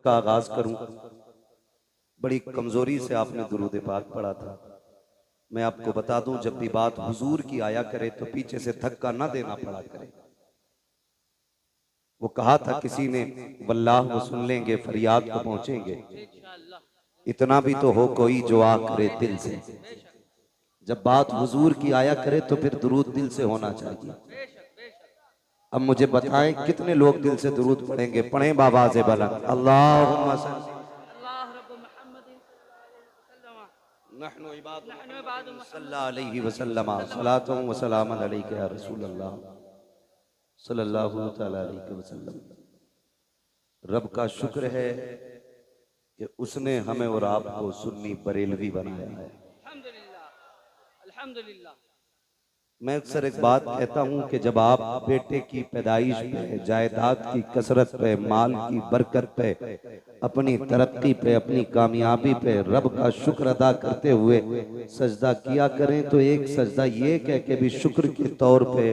का आगाज करूं। बड़ी कमजोरी से आपने दुरूद पाक पढ़ा था। मैं आपको बता दूं, जब भी बात हुजूर की आया करे तो पीछे से धक्का ना देना पड़ा करे। वो कहा था किसी ने, वल्लाह वो सुन लेंगे, फरियाद को पहुंचेंगे, इतना भी तो हो कोई जो आ करे दिल से। जब बात हुजूर की आया करे तो फिर दुरूद दिल से होना चाहिए। अब मुझे बताएं कितने लोग दिल से दुरूद पढ़ेंगे? पढ़ें बाबाज़े बुलंद, अल्लाहुम्मा सल्ली वसल्लम सलातो व सलाम अलैका या रसूल अल्लाह सल्लल्लाहु तआला अलैहि वसल्लम। रब का शुक्र है कि उसने हमें और आपको सुन्नी बरेलवी बनाया है। अल्हम्दुलिल्लाह। मैं अक्सर एक बात कहता हूं कि जब आप बेटे की पैदाइश पे, जायदाद की कसरत पे, माल की बरकत पे, अपनी तरक्की पे, अपनी कामयाबी पे रब का शुक्र अदा करते हुए सजदा किया करें तो एक सजदा ये कह के भी शुक्र के तौर पे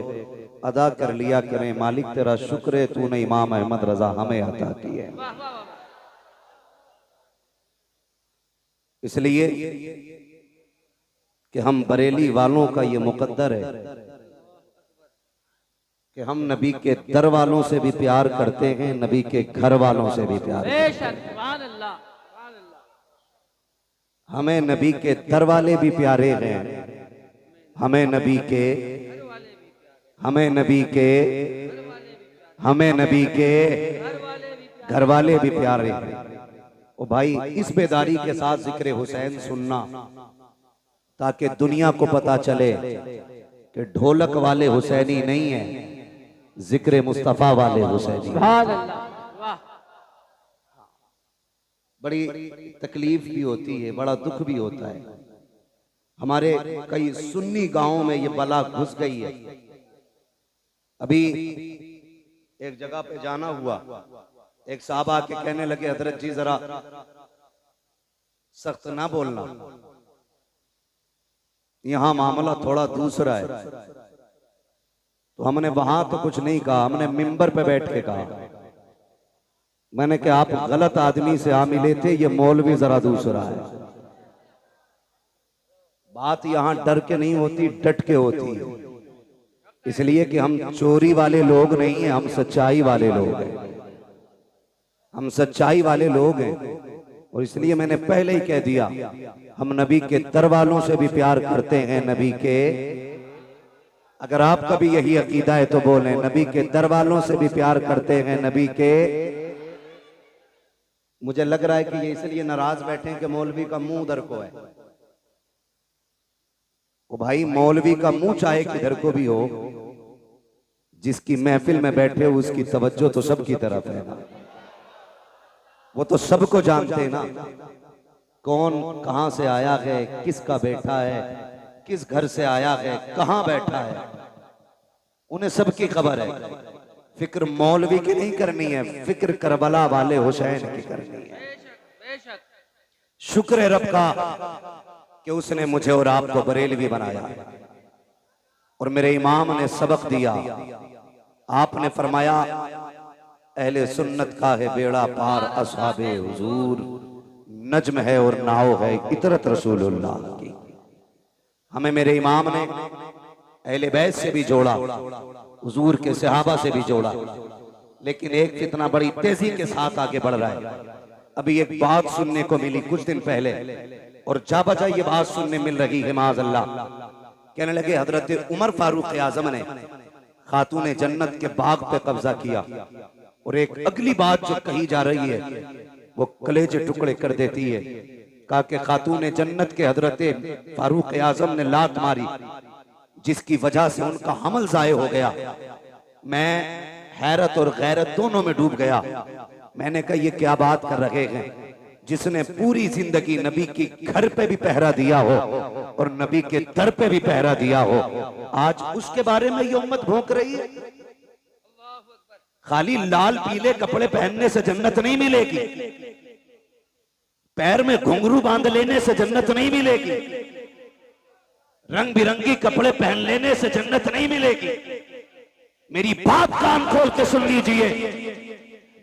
अदा कर लिया करें, मालिक तेरा शुक्र है तूने इमाम अहमद रजा हमें अता किए। इसलिए कि हम बरेली वालों का ये मुकद्दर है कि हम नबी के दर वालों से भी प्यार करते हैं, नबी के घर वालों से भी प्यार करते हैं। हमें नबी के दर वाले भी प्यारे हैं, हमें नबी के घर वाले भी प्यारे हैं। ओ भाई, इस बेदारी के साथ जिक्र हुसैन सुनना ताकि दुनिया को पता चले कि ढोलक वाले हुसैनी नहीं है, जिक्र मुस्तफा वाले हुसैनी। बड़ी तकलीफ भी होती है, बड़ा दुख भी होता है। हमारे कई सुन्नी गांवों में ये बला घुस गई है। अभी एक जगह पे जाना हुआ, एक साहब आके कहने लगे, हजरत जी जरा सख्त ना बोलना, यहाँ मामला थोड़ा दूसरा है। तो हमने वहां तो कुछ नहीं कहा, हमने मिंबर पे बैठ के कहा। मैंने कहा आप गलत आदमी से आ मिले थे, ये मौलवी जरा दूसरा है। बात यहाँ डर के नहीं होती, डट के होती है। इसलिए कि हम चोरी वाले लोग नहीं हैं, हम सच्चाई वाले लोग हैं, हम सच्चाई वाले लोग हैं। और इसलिए मैंने पहले ही कह दिया, हम नबी के दर वालों से भी प्यार करते हैं, नबी के, अगर आपका भी यही अकीदा है तो बोलें, नबी के दर वालों से भी प्यार करते हैं, नबी के। मुझे लग रहा है कि ये इसलिए नाराज बैठे हैं कि मौलवी का मुंह उधर को है। वो भाई, मौलवी का मुंह चाहे किधर को भी हो, जिसकी महफिल में बैठे हो उसकी तवज्जो तो सबकी तरफ है ना। वो तो सबको जानते हैं ना, कौन कहां से आया है, किसका बेटा है, किस घर से आया है, कहां बैठा है, उन्हें सबकी खबर है। फिक्र मौलवी की नहीं करनी है, फिक्र करबला वाले हुसैन की करनी है। शुक्र है रब का कि उसने मुझे और आपको बरेलवी बनाया और मेरे इमाम ने सबक दिया। आपने फरमाया, अहले सुन्नत का है बेड़ा पार, असहाबे हुजूर नज्म है और नाव है इतरत रसूलुल्लाह की। हमें मेरे इमाम ने अहले बैत से भी जोड़ा, हुजूर के सहाबा से भी जोड़ा, लेकिन एक कितना बड़ी तेजी के साथ आगे बढ़ रहा है। अभी एक बात सुनने को मिली कुछ दिन पहले, और जा बजा ये बात सुनने मिल रही है, माज़अल्लाह। कहने लगे हजरत उमर फारूक आजम ने खातून जन्नत के बाग पे कब्जा किया। और एक अगली बात जो कही जा रही है वो कलेजे टुकड़े कर देती है। कहा कि खातून जन्नत के हजरत फारूक आजम ने लात मारी, जिसकी वजह से उनका हमल जाये हो गया। मैं हैरत और गैरत दोनों में डूब गया। मैंने कहा ये क्या बात कर रहे हैं, जिसने पूरी जिंदगी नबी की घर पे भी पहरा दिया हो और नबी के दर पे भी पहरा दिया हो, आज उसके बारे में ये उम्मत भौंक रही है। खाली लाल पीले कपड़े पहनने से जन्नत नहीं मिलेगी, पैर में घुंघरू बांध लेने से जन्नत नहीं मिलेगी, रंग बिरंगी कपड़े पहन लेने से जन्नत नहीं मिलेगी। मेरी बात कान खोल के सुन लीजिए,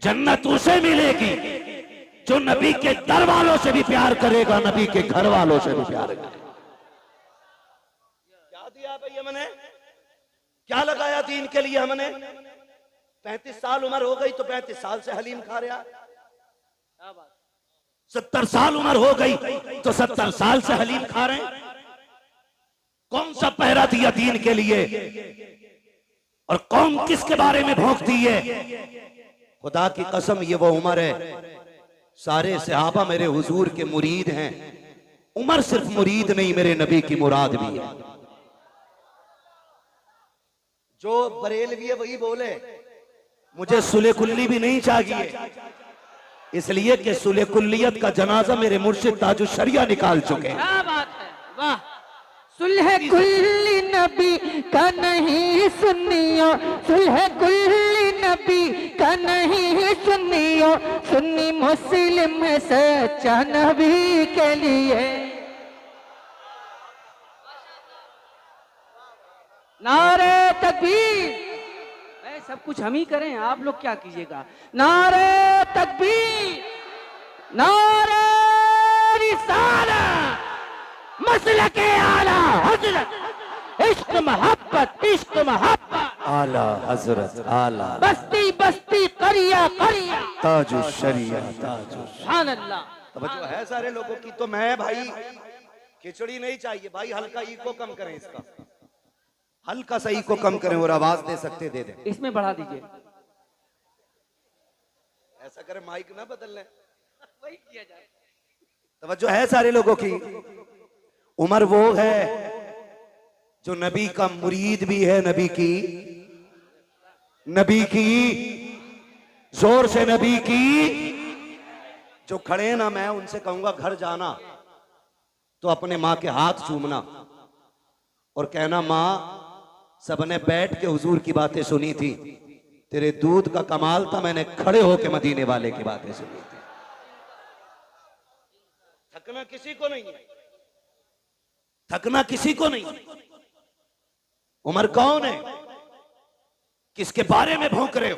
जन्नत उसे मिलेगी जो नबी के दर वालों से भी प्यार करेगा, नबी के घर वालों से भी प्यार करेगा। क्या दिया भाई हमने, क्या लगाया दीन के लिए हमने? 35 साल उम्र हो गई तो 35 साल से हलीम खा रहा। 70 साल उम्र हो गई तो 70 साल से हलीम खा रहे हैं। कौन सा पहरा दिया दीन के लिए और कौन किसके बारे में भौंकती है? खुदा की कसम ये वो उम्र है, सारे सहाबा मेरे हुजूर के मुरीद हैं। उमर सिर्फ मुरीद नहीं, मेरे नबी की मुराद भी है। जो बरेलवी है वही बोले मुझे सुले कुल्ली भी नहीं चाहिए, इसलिए कि सुले कुल्लियत का जनाजा मेरे मुर्शिद ताजुश शरिया निकाल चुके हैं। क्या बात है, वाह। सुलह कुल्ली नबी का नहीं सुनियो, सुलह कुल्ली नबी का नहीं सुनियो, सुन्नी मुस्लिम सच्चा नबी के लिए। नारे तकबीर। सब कुछ हम ही करें, आप लोग क्या कीजिएगा। नारे तकबीर, नारे रिसालत, मसलके आला हजरत, इश्क मोहब्बत, इश्क मोहब्बत, आला हजरत, आला बस्ती बस्ती, करिया करिया, ताजुश शरिया, ताजुश। सुभान अल्लाह। तवज्जो है सारे लोगों की। तो मैं भाई खिचड़ी नहीं चाहिए भाई, हल्का इको कम करें, इसका हल्का सा इको कम करें और आवाज दे सकते दे दें। इसमें बढ़ा दीजिए। ऐसा करें माइक ना बदल लें, वही किया जाए। तवज्जो है सारे लोगों की। उमर वो है जो नबी का मुरीद भी है, नबी की जोर से नबी की। जो खड़े ना, मैं उनसे कहूंगा घर जाना तो अपने माँ के हाथ चूमना और कहना, माँ सबने बैठ के हुजूर की बातें सुनी थी, तेरे दूध का कमाल था, मैंने खड़े होके मदीने वाले की बातें सुनी थी। थकना किसी को नहीं है, थकना किसी को नहीं। उमर कौन है, किसके बारे में भौंक रहे हो?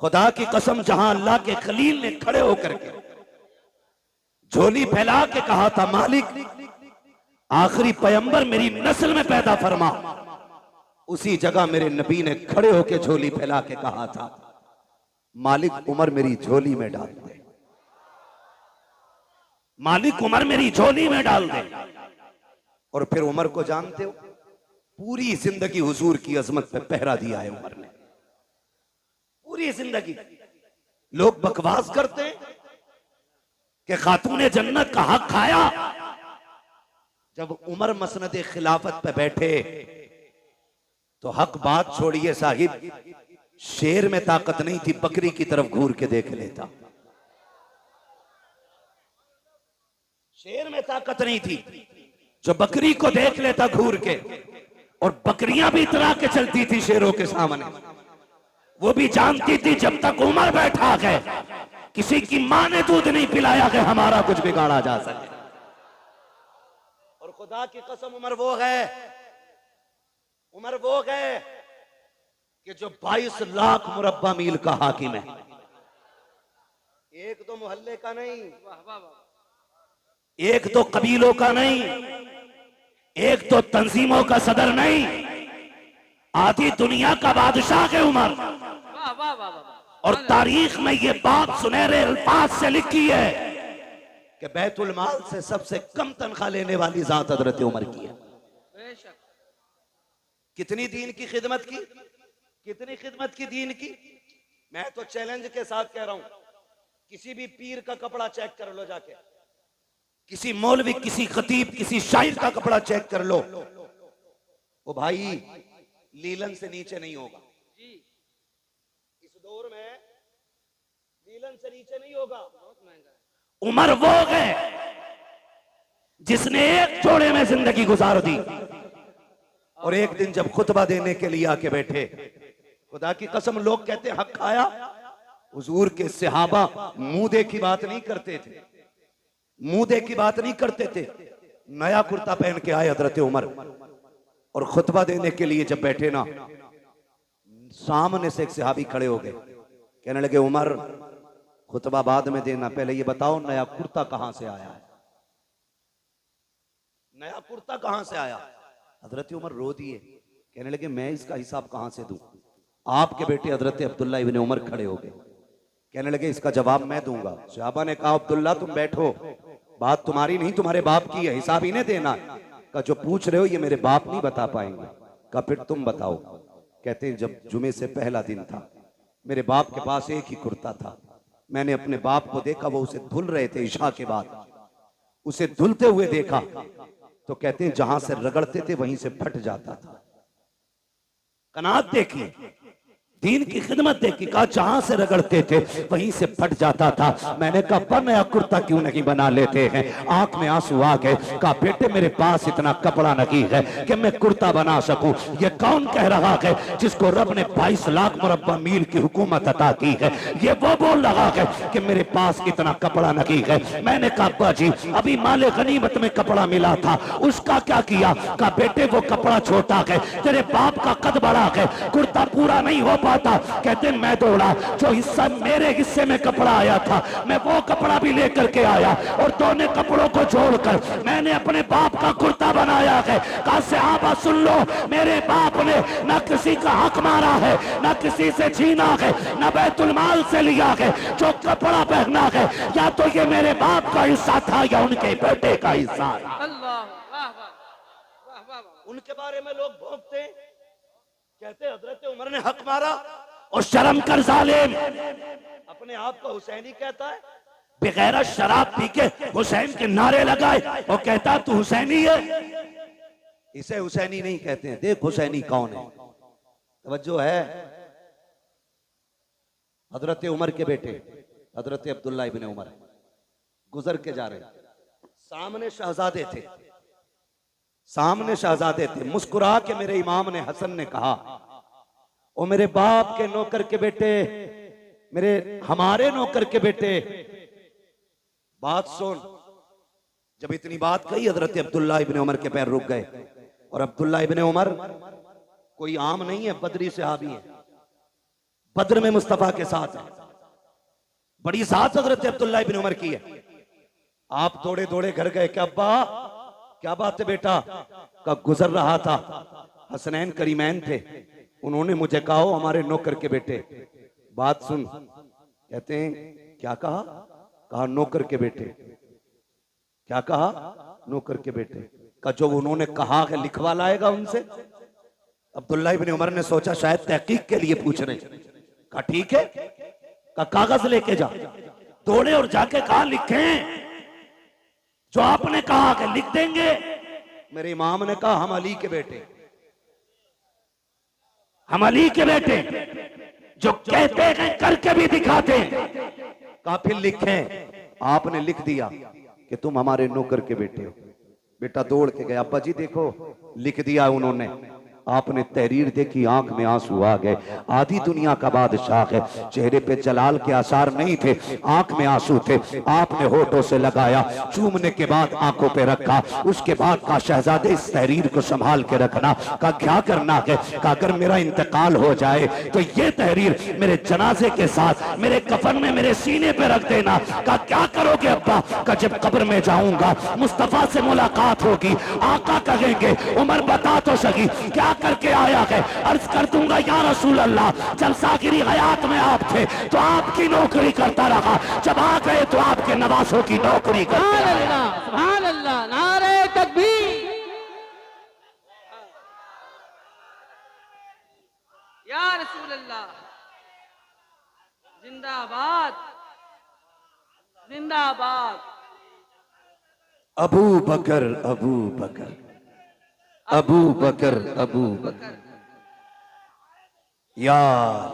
खुदा की कसम, जहां अल्लाह के खलील ने खड़े होकर के झोली फैला के कहा था, मालिक आखिरी पैगंबर मेरी नस्ल में पैदा फरमा, उसी जगह मेरे नबी ने खड़े होकर झोली फैला के कहा था, मालिक उमर मेरी झोली में डाल दे, मालिक उमर मेरी झोली में डाल दे। और फिर उमर को जानते हो, पूरी जिंदगी हुजूर की अजमत पे पहरा दिया है उमर ने, पूरी जिंदगी। लोग बकवास करते हैं कि खातूने जन्नत का हक खाया। जब उमर मसनद खिलाफत पे बैठे तो हक बात छोड़िए साहिब, शेर में ताकत नहीं थी, बकरी की तरफ घूर के देख लेता। शेर में ताकत नहीं थी जो बकरी को देख लेता घूर के, और बकरियां भी इतरा के चलती थी शेरों के सामने। वो भी जानती थी जब तक उमर बैठा है, किसी की मां ने दूध नहीं पिलाया कि हमारा कुछ बिगाड़ा जा सके। और खुदा की कसम, उमर वो है कि जो 22 लाख मुरब्बा मील का हाकिम है। एक तो मोहल्ले का नहीं, एक तो कबीलों का नहीं, एक तो तंजीमों का सदर नहीं, आधी दुनिया का बादशाह है उमर। और तारीख में ये बात सुनहरे अल्फाज से लिखी है कि बैतुल माल से सबसे कम तनख्वाह लेने वाली जात हजरत उमर की है। कितनी दीन की खिदमत की, कितनी खिदमत की दीन की। मैं तो चैलेंज के साथ कह रहा हूं, किसी भी पीर का कपड़ा चेक कर लो जाके, किसी मौलवी, किसी खतीब, किसी शायर का कपड़ा चेक कर लो, वो भाई लीलन से नीचे नहीं होगा। इस दौर में लीलन से नीचे नहीं होगा। उमर वो है जिसने एक जोड़े में जिंदगी गुजार दी, और एक दिन जब खुतबा देने के लिए आके बैठे, खुदा की कसम लोग कहते हक खाया। हुजूर के सहाबा मुंह की बात नहीं करते थे, मुंह की बात नहीं करते थे। नया कुर्ता पहन के आए हजरत उमर, और खुतबा देने के लिए जब बैठे ना, सामने से एक सहाबी खड़े हो गए, कहने लगे उमर खुतबा बाद में देना, पहले ये बताओ नया कुर्ता कहां से आया है? नया कुर्ता कहां से आया? हजरत उमर रो दिए, कहने लगे मैं इसका हिसाब कहां से दूं? आपके बेटे हजरत अब्दुल्ला इब्ने उमर खड़े हो गए, कहने लगे इसका जवाब मैं दूंगा। सहाबा ने कहा अब्दुल्ला तुम बैठो, बात तुम्हारी नहीं तुम्हारे बाप की है, हिसाब इन्हें देना है। का जो पूछ रहे हो ये मेरे बाप नहीं बता पाएंगे। का फिर तुम बताओ। कहते हैं जब जुमे से पहला दिन था, मेरे बाप के पास एक ही कुर्ता था, मैंने अपने बाप को देखा, वो उसे धुल रहे थे इशा के बाद, उसे धुलते हुए देखा तो कहते हैं जहां से रगड़ते थे वहीं से फट जाता था। कनात देखी, दीन की खिदमत देखी, कहा जहां से रगड़ते थे वहीं से फट जाता था। मैंने कहा पर नया कुर्ता क्यों नहीं बना लेते हैं? आंख में आंसू आ गए। कहा बेटे मेरे पास इतना कपड़ा नहीं है कि मैं कुर्ता बना सकूं। ये कौन कह रहा है जिसको रब ने 22 लाख मुरब्बा मील की हुकूमत अता की है? ये वो बोल रहा है कि मेरे पास इतना कपड़ा नहीं है। मैंने कहा अब्बा जी अभी माले गनीमत में कपड़ा मिला था, उसका क्या किया? कहा बेटे वो कपड़ा छोटा है, तेरे बाप का कद बड़ा है, कुर्ता पूरा नहीं हो पाता। कहते मैं दौड़ा, जो हिस्सा मेरे हिस्से में कपड़ा आया था मैं वो कपड़ा भी लेकर के आया और दोनों कपड़ों को जोड़कर मैंने अपने बाप का कुर्ता बनाया है। कहा सहाबा सुन लो, मेरे बाप ने ना किसी का हक मारा है, ना किसी से छीना है, ना बैतुल माल से लिया है। जो कपड़ा पहना है या तो ये मेरे बाप का हिस्सा था या उनके बेटे का हिस्सा था। अल्लाह वाह वाह वाह वाह वाह। उनके बारे में लोग भोंकते, कहते हजरत उमर ने हक मारा। और शर्म कर जालिम, अपने आप को हुसैनी कहता है, बगैर शराब पी के हुसैन के नारे लगाए और कहता तू हुसैनी है। इसे हुसैनी नहीं कहते हैं। देख हुसैनी कौन है, तवज्जो है। हजरत उमर के बेटे हजरत अब्दुल्ला इब्ने उमर गुजर के जा रहे, सामने शहजादे थे, सामने शहजादे थे। मुस्कुरा के मेरे इमाम ने हसन ने कहा ओ मेरे बाप के नौकर के बेटे, मेरे हमारे नौकर के बेटे, बात सुन। जब इतनी बात कही हजरत अब्दुल्ला इब्ने उमर के पैर रुक गए। और अब्दुल्ला इब्ने उमर कोई आम नहीं है, बदरी सहाबी है, बद्र में मुस्तफा के साथ है, बड़ी साथ हजरत अब्दुल्ला इब्ने उमर की है। आप दौड़े दौड़े घर गए कि अब्बा क्या बात है बेटा? कब गुजर रहा था, हसनैन करीमैन थे, उन्होंने मुझे कहा हमारे नौकर के बेटे। बात सुन, कहते हैं क्या कहा? कहा नौकर के बेटे। क्या कहा? नौकर के बेटे। का जो उन्होंने कहा है लिखवा लाएगा उनसे। अब्दुल्ला इब्ने उमर ने सोचा शायद तहकीक के लिए पूछ रहे। कहा ठीक है, का कागज लेके जा। दौड़े और जाके कहा लिखें जो आपने कहा कि लिख देंगे। मेरे इमाम ने कहा हम अली के बेटे, हम अली के बेटे, जो कहते हैं करके भी दिखाते हैं। कहा फिर लिखें। आपने लिख दिया कि तुम हमारे नौकर के बेटे हो। बेटा दौड़ के गया, अब्बा जी देखो लिख दिया उन्होंने। आपने तहरीर देखी, आंख में आंसू आ गए। आधी दुनिया का बादशाह है, चेहरे पे जलाल के आसार नहीं थे, आंख में आंसू थे। आपने होठों से लगाया, चूमने के बाद आंखों पे रखा। उसके बाद कहा शहजादे इस तहरीर को संभाल के रखना। कहा क्या करना है? कहा अगर मेरा इंतकाल हो जाए तो ये तहरीर मेरे जनाजे के साथ मेरे कफन में मेरे सीने पे रख देना। कहा क्या करोगे अब्बा? कहा जब कब्र में जाऊंगा मुस्तफा से मुलाकात होगी, आका कहेंगे उमर बता तो सही क्या करके आया है? अर्ज कर दूंगा या रसूल अल्लाह जलसागिरी हयात में आप थे तो आपकी नौकरी करता रहा, जब आ गए तो आपके नवासों की नौकरी करते रहा। सुभान अल्लाह, नारे तकबीर, या रसूल अल्लाह, जिंदाबाद जिंदाबाद। अबू बकर अबू बकर अबू बकर अबू बकर यार।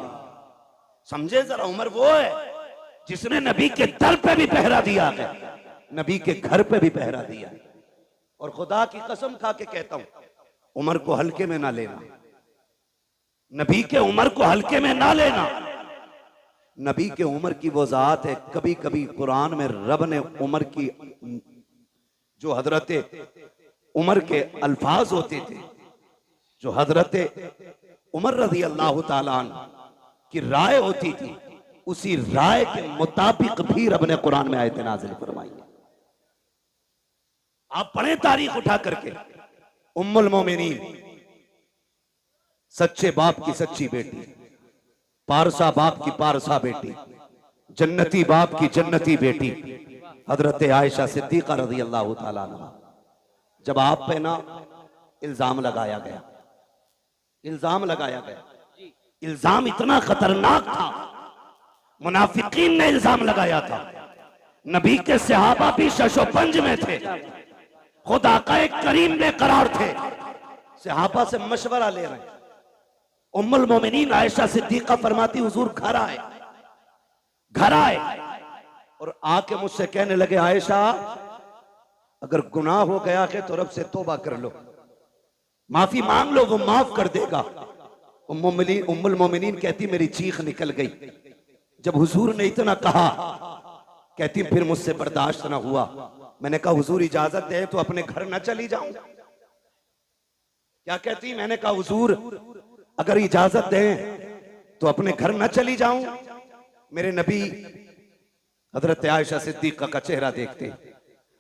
समझे जरा, उमर वो है जिसने नबी के दर पे भी पहरा दिया है, नबी के घर पे भी पहरा दिया है। और खुदा की कसम खा के कहता हूं उमर को हल्के में ना लेना, नबी के उमर को हल्के में ना लेना। नबी के उमर की वो जात है, कभी कभी कुरान में रब ने उमर की जो हजरत उमर के अल्फाज होते थे, जो हजरत उमर रजी अल्लाह ताला अन्हु की राय होती थी, उसी राय के मुताबिक भी रब ने कुरान में आयत नाजिल फरमाई है। आप पढ़े तारीख उठा करके, उम्मुल मोमिनीन, सच्चे बाप की सच्ची बेटी, पारसा बाप की पारसा बेटी, जन्नती बाप की जन्नती बेटी, हजरत आयशा सिद्दीका रज़ी अल्लाह ताला अन्हा। जब आप पे ना इल्जाम लगाया गया, इल्जाम लगाया गया, इल्जाम इतना खतरनाक था, मुनाफिकीन ने इल्जाम लगाया था, नबी के सहाबा भी शशोपंज में थे, खुद आका करीम बेकरार थे, सहाबा से मशवरा ले रहे हैं। उम्मुल मोमिनीन आयशा सिद्दीका फरमाती हुजूर घर आए, घर आए और आके मुझसे कहने लगे, आयशा अगर गुनाह हो गया है तो रब से तौबा कर लो, माफी मांग लो, वो माफ कर देगा। उम्मुल मोमिनीन कहती मेरी चीख निकल गई जब हुजूर ने इतना कहा। कहती फिर मुझसे बर्दाश्त ना हुआ, मैंने कहा हुजूर इजाजत दे तो अपने घर ना चली जाऊं। क्या कहती? मैंने कहा हुजूर अगर इजाजत दें तो अपने घर ना चली जाऊं। मेरे नबी हजरत आयशा सिद्दीका का चेहरा देखते,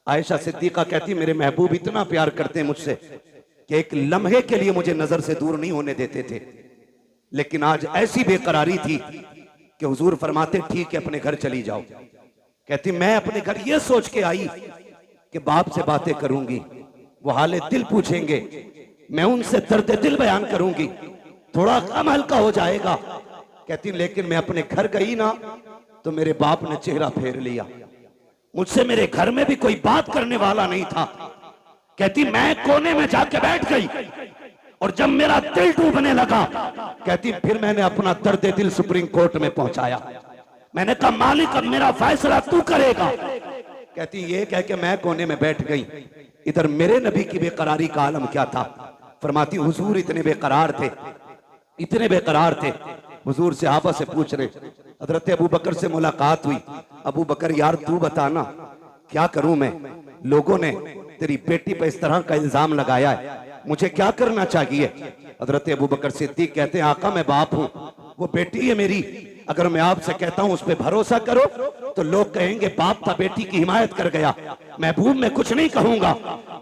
आयशा सिद्दीका कहती मेरे महबूब इतना प्यार करते मुझसे कि एक लम्हे के लिए मुझे नजर से दूर नहीं होने देते थे, लेकिन आज ऐसी बेकरारी थी कि हुजूर फरमाते ठीक है अपने घर चली जाओ। कहती मैं अपने घर ये सोच के आई कि बाप से बातें करूंगी, वो हाले दिल पूछेंगे, मैं उनसे दर्द दिल बयान करूंगी, थोड़ा कम हल्का हो जाएगा। कहती लेकिन मैं अपने घर गई ना तो मेरे बाप ने चेहरा फेर लिया, मुझसे मेरे घर में भी कोई बात करने वाला नहीं था। कहती मैं कोने में जाके बैठ गई और जब मेरा दिल डूबने लगा, कहती फिर मैंने अपना दर्द दिल सुप्रीम कोर्ट में पहुंचाया। मैंने कहा मालिक अब मेरा फैसला तू करेगा। कहती ये कह के मैं कोने में बैठ गई। इधर मेरे नबी की बेकरारी का आलम क्या था। फरमाती हुजूर इतने बेकरार थे, इतने बेकरार थे, हुजूर सहाबा से पूछ रहे। हजरत अबू बकर से मुलाकात हुई, अबू बकर यार तू बताना क्या करूं मैं, लोगों ने तेरी बेटी पर इस तरह का इल्जाम लगाया है, मुझे क्या करना चाहिए। हजरत अबू बकर सिद्दीक कहते हैं आका मैं बाप हूं, वो बेटी है मेरी, अगर मैं आपसे कहता हूं उस पर भरोसा करो तो लोग कहेंगे बाप था बेटी की हिमायत कर गया, महबूब मैं कुछ नहीं कहूंगा।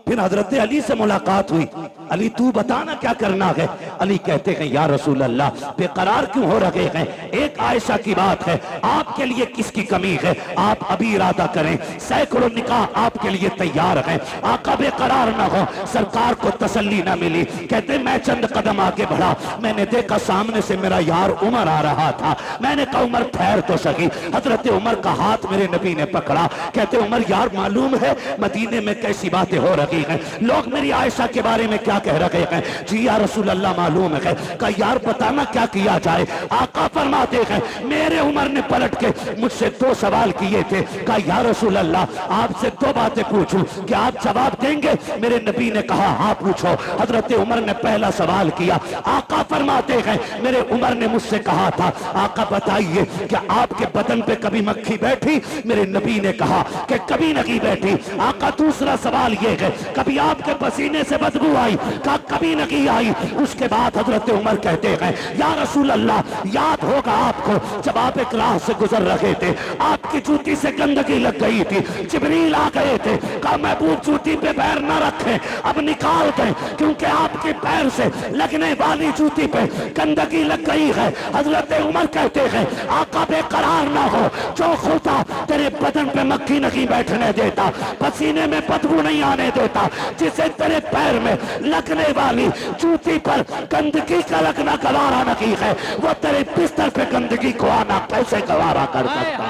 फिर हजरत अली से मुलाकात हुई, अली तू बताना क्या करना है। अली कहते हैं या रसूल अल्लाह बेकरार क्यों हो रहे हैं, एक आयशा की बात है, आपके लिए किसकी कमी है, आप अभी इरादा करें, सैकड़ों निकाह आपके लिए तैयार हैं, आका बेकरार ना हो। सरकार को तसल्ली ना मिली, कहते मैं चंद कदम आगे बढ़ा, मैंने देखा सामने से मेरा यार उमर आ रहा था, मैंने कहा उमर ठहर तो सही। हजरत उमर का हाथ मेरे नबी ने पकड़ा, कहते उमर यार मालूम है मदीने में कैसी बातें हो रही हैं, लोग मेरी आयशा के बारे में क्या कह रहे हैं। जी या रसूल अल्लाह मालूम है। कहा यार बताना क्या किया जाए। आका फरमाते हैं मेरे उमर ने पलट के मुझसे दो सवाल किए थे। कहा या रसूल अल्लाह आपसे दो बातें पूछूं, क्या आप जवाब देंगे। मेरे नबी ने कहा हाँ पूछो। हजरत उमर ने पहला सवाल किया। आका फरमाते हैं मेरे उमर ने मुझसे कहा था आका बताइए क्या आपके बदन पे कभी मक्खी बैठी। मेरे नबी ने कहा कि कभी नहीं बैठी। आका दूसरा सवाल ये है कभी आपके पसीने से बदबू आई। कहा कभी नहीं आई। उसके बाद हजरत उमर कहते हैं या रसूल अल्लाह याद होगा आपको जब आप एक राह से गुजर रहे थे, आपकी जूती से गंदगी लग गई थी, जिब्रील आ गए थे, कहा महबूब जूती पे पैर न रखें, अब निकाल दें क्योंकि आपके पैर से लगने वाली जूती पे गंदगी लग गई है। हजरत उमर कहते हैं आका बेकरार ना हो, जो खुदा तेरे बदन पे मक्खी नहीं बैठने देता, पसीने में बदबू नहीं आने देता, जिसे तेरे पैर में लगने वाली जूती पर गंदगी का लगना गवारा नहीं है, वो तेरे बिस्तर पे गंदगी को आना कैसे गवारा कर सकता।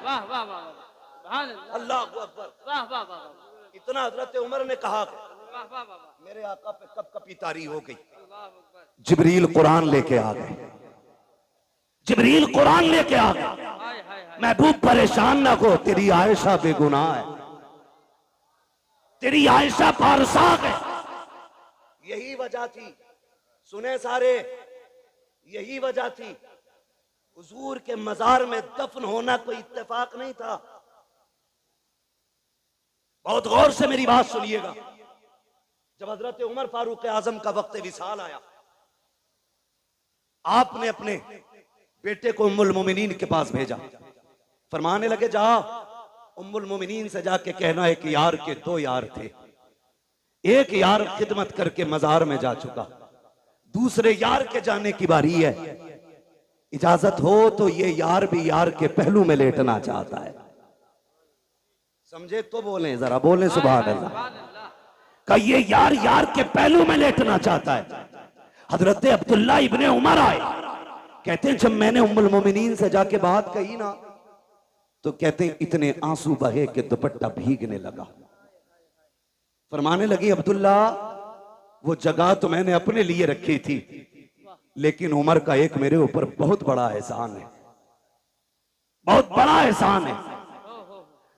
वाह वाह वाह, अल्लाह अकबर। वाह वाह वाह, इतना हजरत उमर ने कहा वाह वाह वाह, मेरे आका पे कब कपी तारी हो गई। जिब्रील कुरान लेके आ गए, जिब्रील कुरान लेके आ गए। महबूब परेशान ना हो, तेरी आयशा बेगुनाह है, तेरी आयशा पारसाक है। यही वजह थी, सुने सारे, यही वजह थी हुजूर के मजार में दफन होना कोई इत्तेफाक नहीं था। बहुत गौर से मेरी बात सुनिएगा। जब हजरत उमर फारूक आजम का वक्त विसाल आया, आपने अपने बेटे को उम्मुल मोमिनीन के पास भेजा। फरमाने लगे जा उम्मुल मोमिनीन से जाके कहना है कि यार के दो यार थे, एक यार खिदमत करके मजार में जा चुका, दूसरे यार के जाने की बारी है, इजाजत हो तो ये यार भी यार के पहलू में लेटना चाहता है। समझे तो बोले, जरा बोले सुभान अल्लाह। का ये यार यार के पहलू में लेटना चाहता है। हजरत अब्दुल्ला इब्ने उमर आए, कहते हैं जब मैंने उम्मुल मोमिनीन से जाके बात कही ना, तो कहते हैं इतने आंसू बहे कि दुपट्टा भीगने लगा। फरमाने लगी अब्दुल्ला वो जगह तो मैंने अपने लिए रखी थी, लेकिन उमर का एक मेरे ऊपर बहुत बड़ा एहसान है, बहुत बड़ा एहसान है।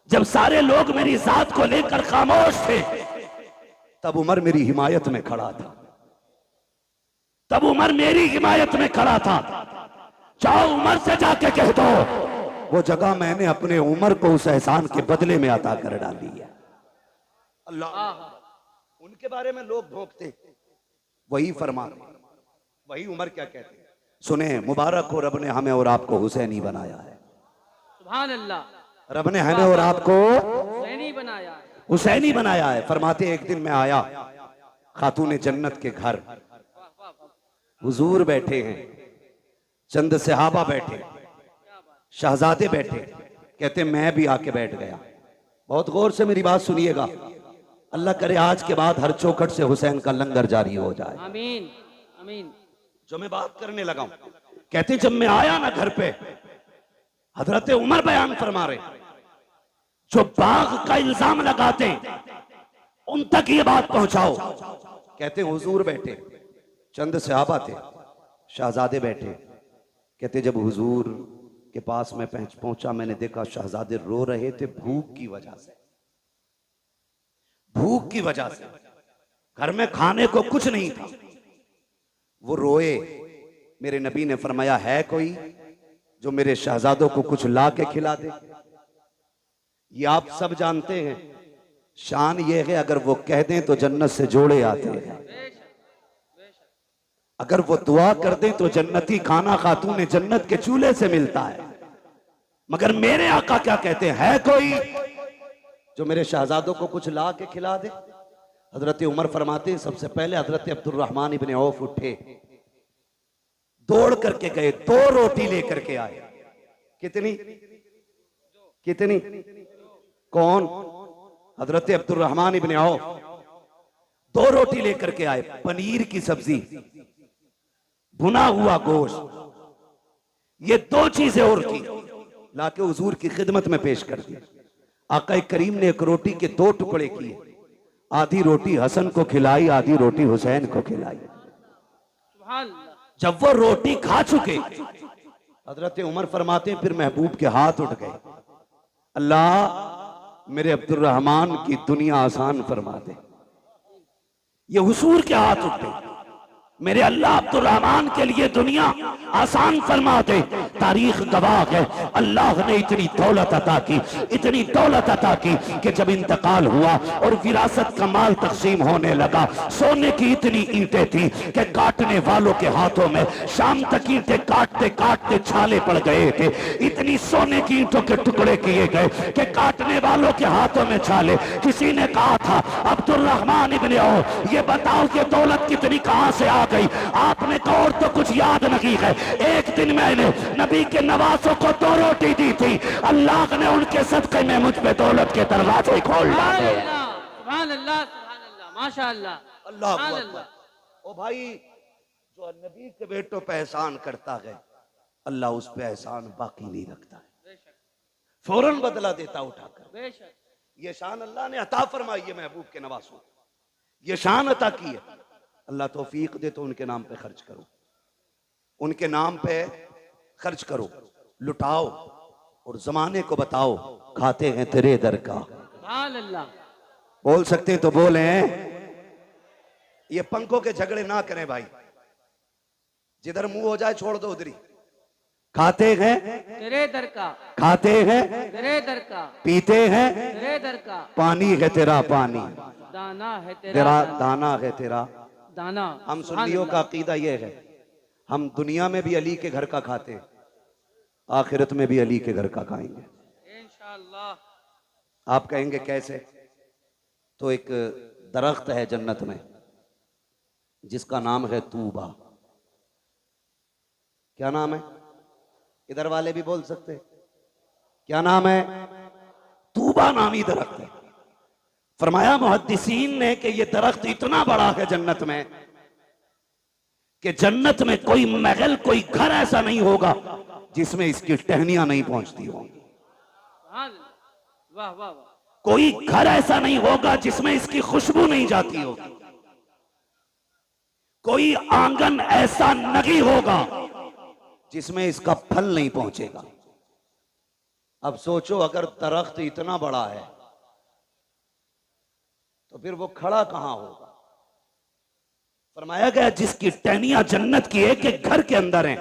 जब सारे लोग मेरी जात को लेकर खामोश थे, तब उमर मेरी हिमायत में खड़ा था, तब उमर मेरी हिमायत में खड़ा था। जाओ उमर से जाके कह दो वो जगह मैंने अपने उमर को उस एहसान के बदले में अता कर डाली है। अल्लाह उनके बारे में लोग भोंकते, वही फरमाते, वही उमर क्या कहते हैं। सुने, मुबारक हो रब ने हमें और आपको हुसैनी बनाया है। सुभान अल्लाह। रब ने हमें और आपको हुसैनी बनाया है, हुसैनी बनाया है। फरमाते एक दिन मैं आया खातून जन्नत के घर, हुजूर बैठे हैं, चंद सहाबा बैठे, शहजादे बैठे। कहते मैं भी आके बैठ गया। बहुत गौर से मेरी बात सुनिएगा, अल्लाह करे आज के बाद हर चौखट से हुसैन का लंगर जारी हो जाए। आमीन आमीन। जो मैं बात करने लगा हूं, कहते जब मैं आया ना घर पे, हजरत उमर बयान फरमा रहे, जो बाग का इल्जाम लगाते उन तक ये बात पहुंचाओ। कहते हुजूर बैठे, चंद सहाबा थे, शहजादे बैठे। कहते जब हुजूर के पास में पहुंचा, मैंने देखा शहजादे रो रहे थे भूख की वजह से, भूख की वजह से। घर में खाने को कुछ नहीं था, वो रोए। मेरे नबी ने फरमाया है कोई जो मेरे शहजादों को कुछ ला के खिला दे। ये आप सब जानते हैं, शान ये है अगर वो कह दें तो जन्नत से जोड़े आते हैं, अगर वो दुआ कर दें तो जन्नती खाना खातून जन्नत के चूल्हे से मिलता है। मगर मेरे आका क्या कहते हैं, है कोई जो मेरे शहजादों को कुछ ला के खिला दे। हजरत उमर फरमाते हैं सबसे पहले हजरत अब्दुर्रहमान इब्ने औफ उठे, दौड़ करके गए, 2 रोटी लेकर के आए। कितनी कितनी? कौन? हजरत अब्दुर्रहमान इब्ने औफ 2 रोटी लेकर के आए, पनीर की सब्जी, भुना हुआ गोश्त, ये 2 चीजें और की, लाके हुजूर की खिदमत में पेश कर दी। आका करीम ने एक रोटी के 2 टुकड़े किए, आधी रोटी हसन को खिलाई, आधी रोटी हुसैन को खिलाई। जब वो रोटी खा चुके, हजरत उमर फरमाते हैं फिर महबूब के हाथ उठ गए, अल्लाह मेरे अब्दुर्रहमान की दुनिया आसान फरमा दे। ये हुजूर के हाथ उठे, मेरे अल्लाह अब्दुर्रहमान के लिए दुनिया आसान फरमा दे। तारीख गवाह है, अल्लाह ने इतनी दौलत अता की, इतनी दौलत अता की कि जब इंतकाल हुआ और विरासत का माल तकसीम होने लगा, सोने की इतनी ईंटें थी कि काटने वालों के हाथों में शाम तक ईंटें काटते काटते छाले पड़ गए थे। इतनी सोने की ईंटों के टुकड़े किए गए कि काटने वालों के हाथों में छाले। किसी ने कहा था अब्दुर्रहमान इब्ने औफ, ये बताओ कि दौलत कितनी कहां से आ गई? आपने कहा और तो कुछ याद नहीं है, एक दिन मैंने नबी के नवासों को 2 रोटी दी थी, अल्लाह ने उनके सदके में मुझ पे दौलत के दरवाजे खोल डाले। सुभान अल्लाह, सुभान अल्लाह, माशाअल्लाह, अल्लाह सुभान अकबर। अल्लाह। ओ भाई, जो नबी के बेटों पे एहसान करता है, अल्लाह उस पे एहसान बाकी नहीं रखता है, फौरन बदला देता उठाकर। बेशक ये शान अल्लाह ने अता फरमाई है महबूब के नवासों, ये शान अता की है। अल्लाह तौफीक दे तो उनके नाम पे खर्च करो, उनके नाम पे खर्च करो, लुटाओ और जमाने को बताओ खाते हैं तेरे दर का। सुभान अल्लाह। बोल सकते तो बोले। ये पंखों के झगड़े ना करें भाई, जिधर मुंह हो जाए छोड़ दो उधरी। खाते हैं तेरे दर का, खाते हैं तेरे दर का, पीते हैं तेरे दर का, पानी है तेरा पानी, दाना है तेरा तेरा दाना है तेरा दाना। हम सुभान सुन्नियों का अल्लाह। अकीदा ये है, हम दुनिया में भी अली के घर का खाते हैं, आखिरत में भी अली के घर का खाएंगे इंशाअल्लाह। आप कहेंगे कैसे? तो एक दरख्त है जन्नत में जिसका नाम है तूबा। क्या नाम है? इधर वाले भी बोल सकते हैं। क्या नाम है? तूबा नामी दरख्त है। फरमाया मुहद्दिसीन ने कि यह दरख्त इतना बड़ा है जन्नत में कि जन्नत में कोई महल, कोई घर ऐसा नहीं होगा जिसमें इसकी टहनियां नहीं पहुंचती होंगी। वाह वाह वाह। कोई घर ऐसा नहीं होगा जिसमें इसकी खुशबू नहीं जाती होगी। कोई आंगन ऐसा नहीं होगा जिसमें इसका फल नहीं पहुंचेगा। अब सोचो, अगर दरख्त इतना बड़ा है तो फिर वो खड़ा कहां होगा? फरमाया गया जिसकी टहनियां जन्नत की एक एक घर के अंदर हैं,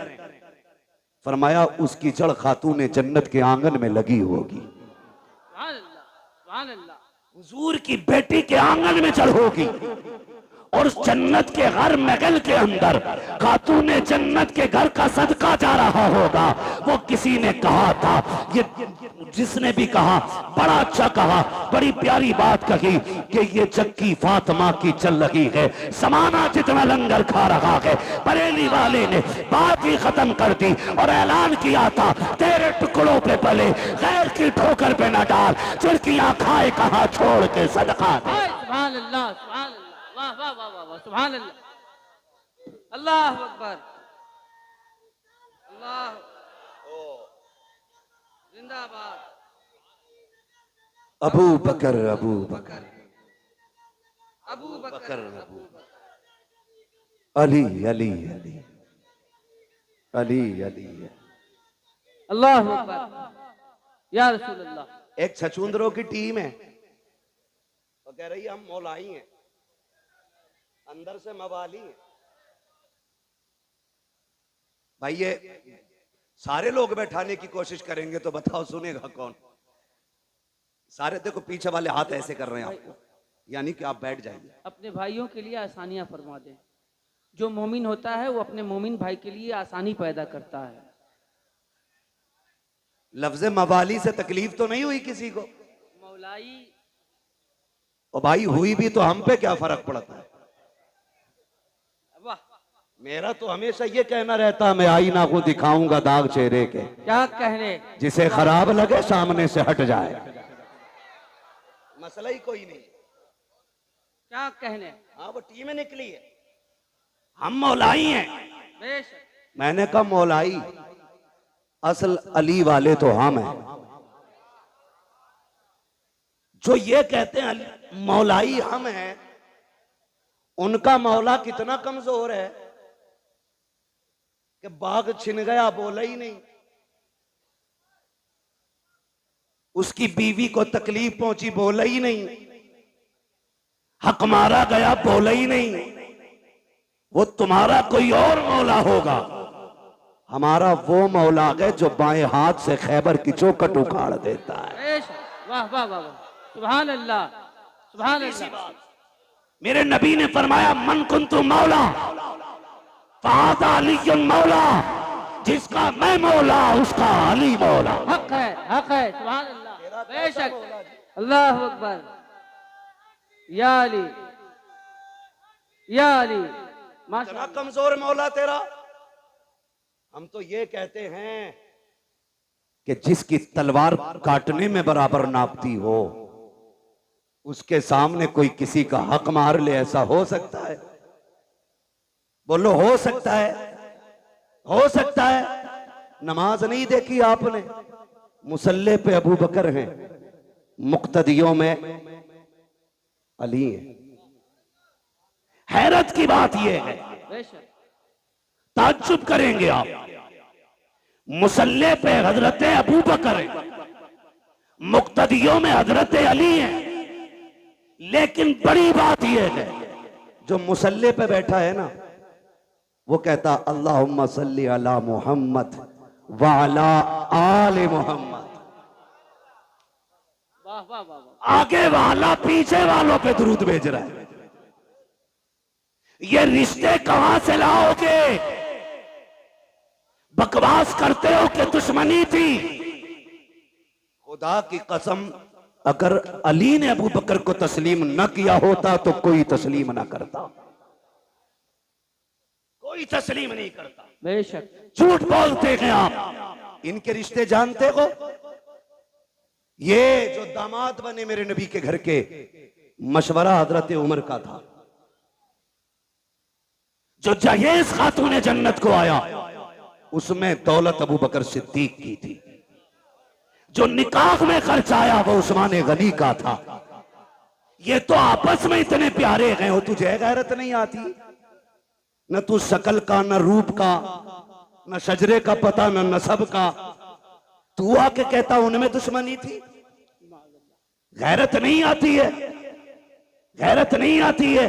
फरमाया उसकी जड़ खातून जन्नत के आंगन में लगी होगी। हुजूर की बेटी के आंगन में जड़ होगी और उस जन्नत के हर महल के अंदर खातून जन्नत के घर का सदका जा रहा होगा। वो किसी ने कहा था, ये जिसने भी कहा बड़ा अच्छा कहा, बड़ी प्यारी बात कही कि ये चक्की फातिमा की चल रही है, समाना जितना लंगर खा रहा है। बरेली वाले ने बात ही खत्म कर दी और ऐलान किया था, तेरे टुकड़ों पे पले गैर की ठोकर पे न डाल, चिड़कियां खाए कहां छोड़ के सदका दे। सुभान अल्लाह, सुभान अल्लाह, वाह वाह वाह वाह, सुभान अल्लाह, अल्लाह अकबर, अल्लाह जिंदाबाद। अबू बकर, अबू बकर, अबू बकर, अबू बकर, अली अली अली अली अली। अल्लाह अकबर, या रसूल अल्लाह। एक छछूंदरों की टीम है तो कह रही है हम मौलाई हैं, अंदर से मवाली हैं। भाई ये सारे लोग बैठाने की कोशिश करेंगे तो बताओ सुनेगा कौन? सारे देखो पीछे वाले हाथ ऐसे कर रहे हैं आपको, यानी कि आप बैठ जाइए। अपने भाइयों के लिए आसानियां फरमा दें। जो मोमिन होता है वो अपने मोमिन भाई के लिए आसानी पैदा करता है। लफ्ज मवाली से तकलीफ तो नहीं हुई किसी को? मौलाई और भाई हुई भी तो हम पे क्या फर्क पड़ता है? वाह, मेरा तो हमेशा ये कहना रहता, मैं आईना को दिखाऊंगा दाग चेहरे के, क्या कहने, जिसे खराब लगे सामने से हट जाए। मसला ही कोई नहीं, क्या कहने। हाँ वो टीमें निकली है, हम मौलाई हैं। बेशक, मैंने कहा मौलाई, असल अली वाले तो हम हैं। जो ये कहते हैं मौलाई हम हैं, उनका मौला कितना कमजोर है कि बाग छिन गया बोला ही नहीं, उसकी बीवी को तकलीफ पहुंची बोला ही नहीं, हक मारा गया बोला ही नहीं। वो तुम्हारा कोई और मौला होगा, हमारा वो मौला है जो बाएं हाथ से खैबर की चौखट उखाड़ देता है। बेशक, वाह वाह वाह वाह, सुभान अल्लाह, सुभान अल्लाह। मेरे नबी ने फरमाया मन कुंतु मौला फादा अलीयुन मौला, जिसका मैं मौला उसका अली मौला। हक है, हक है, सुभान अल्लाह, बेशक, अल्लाह अकबर, या अली, या अली, इतना माशाअल्लाह। कमजोर मौला तेरा। हम तो ये कहते हैं कि जिसकी तलवार काटने में बराबर नापती हो, उसके सामने कोई किसी का हक मार ले, ऐसा हो सकता है? बोलो हो सकता है, हो सकता है। नमाज नहीं देखी आपने? मुसल्ले पे अबू बकर हैं, मुक्तदियों में अली हैं। हैरत की बात यह है, बेशक, ताज्जुब करेंगे आप, मुसल्ले पे हजरत अबू बकर है, मुक्तदियों में हजरत अली है। लेकिन बड़ी बात यह है, जो मुसल्ले पे बैठा है ना, वो कहता अल्लाहुम्मा सल्ली अला मुहम्मद व अला आले मुहम्मद। वाह वाह वाह वाह, आगे वाला पीछे वालों पे दुरूद भेज रहा है। ये रिश्ते कहां से लाओगे? बकवास करते हो कि दुश्मनी थी। खुदा की कसम, अगर अली ने अबू बकर को तस्लीम न किया होता तो कोई तस्लीम ना करता, कोई तस्लीम नहीं करता। बेशक। झूठ बोलते हैं आप। इनके रिश्ते जानते हो? ये जो दामाद बने मेरे नबी के घर के, मशवरा हजरत उमर का था। जो जहेज खातून जन्नत को आया, उसमें दौलत अबू बकर सिद्दीक की थी। जो निकाह में खर्च आया वो उस्मान गनी का था। ये तो आपस में इतने प्यारे हैं। हो तुझे गैरत नहीं आती? न तू शकल का, न रूप का, न शजरे का पता, न नसब का। तू आके कहता उनमें दुश्मनी थी। गैरत नहीं आती है, गैरत नहीं आती है।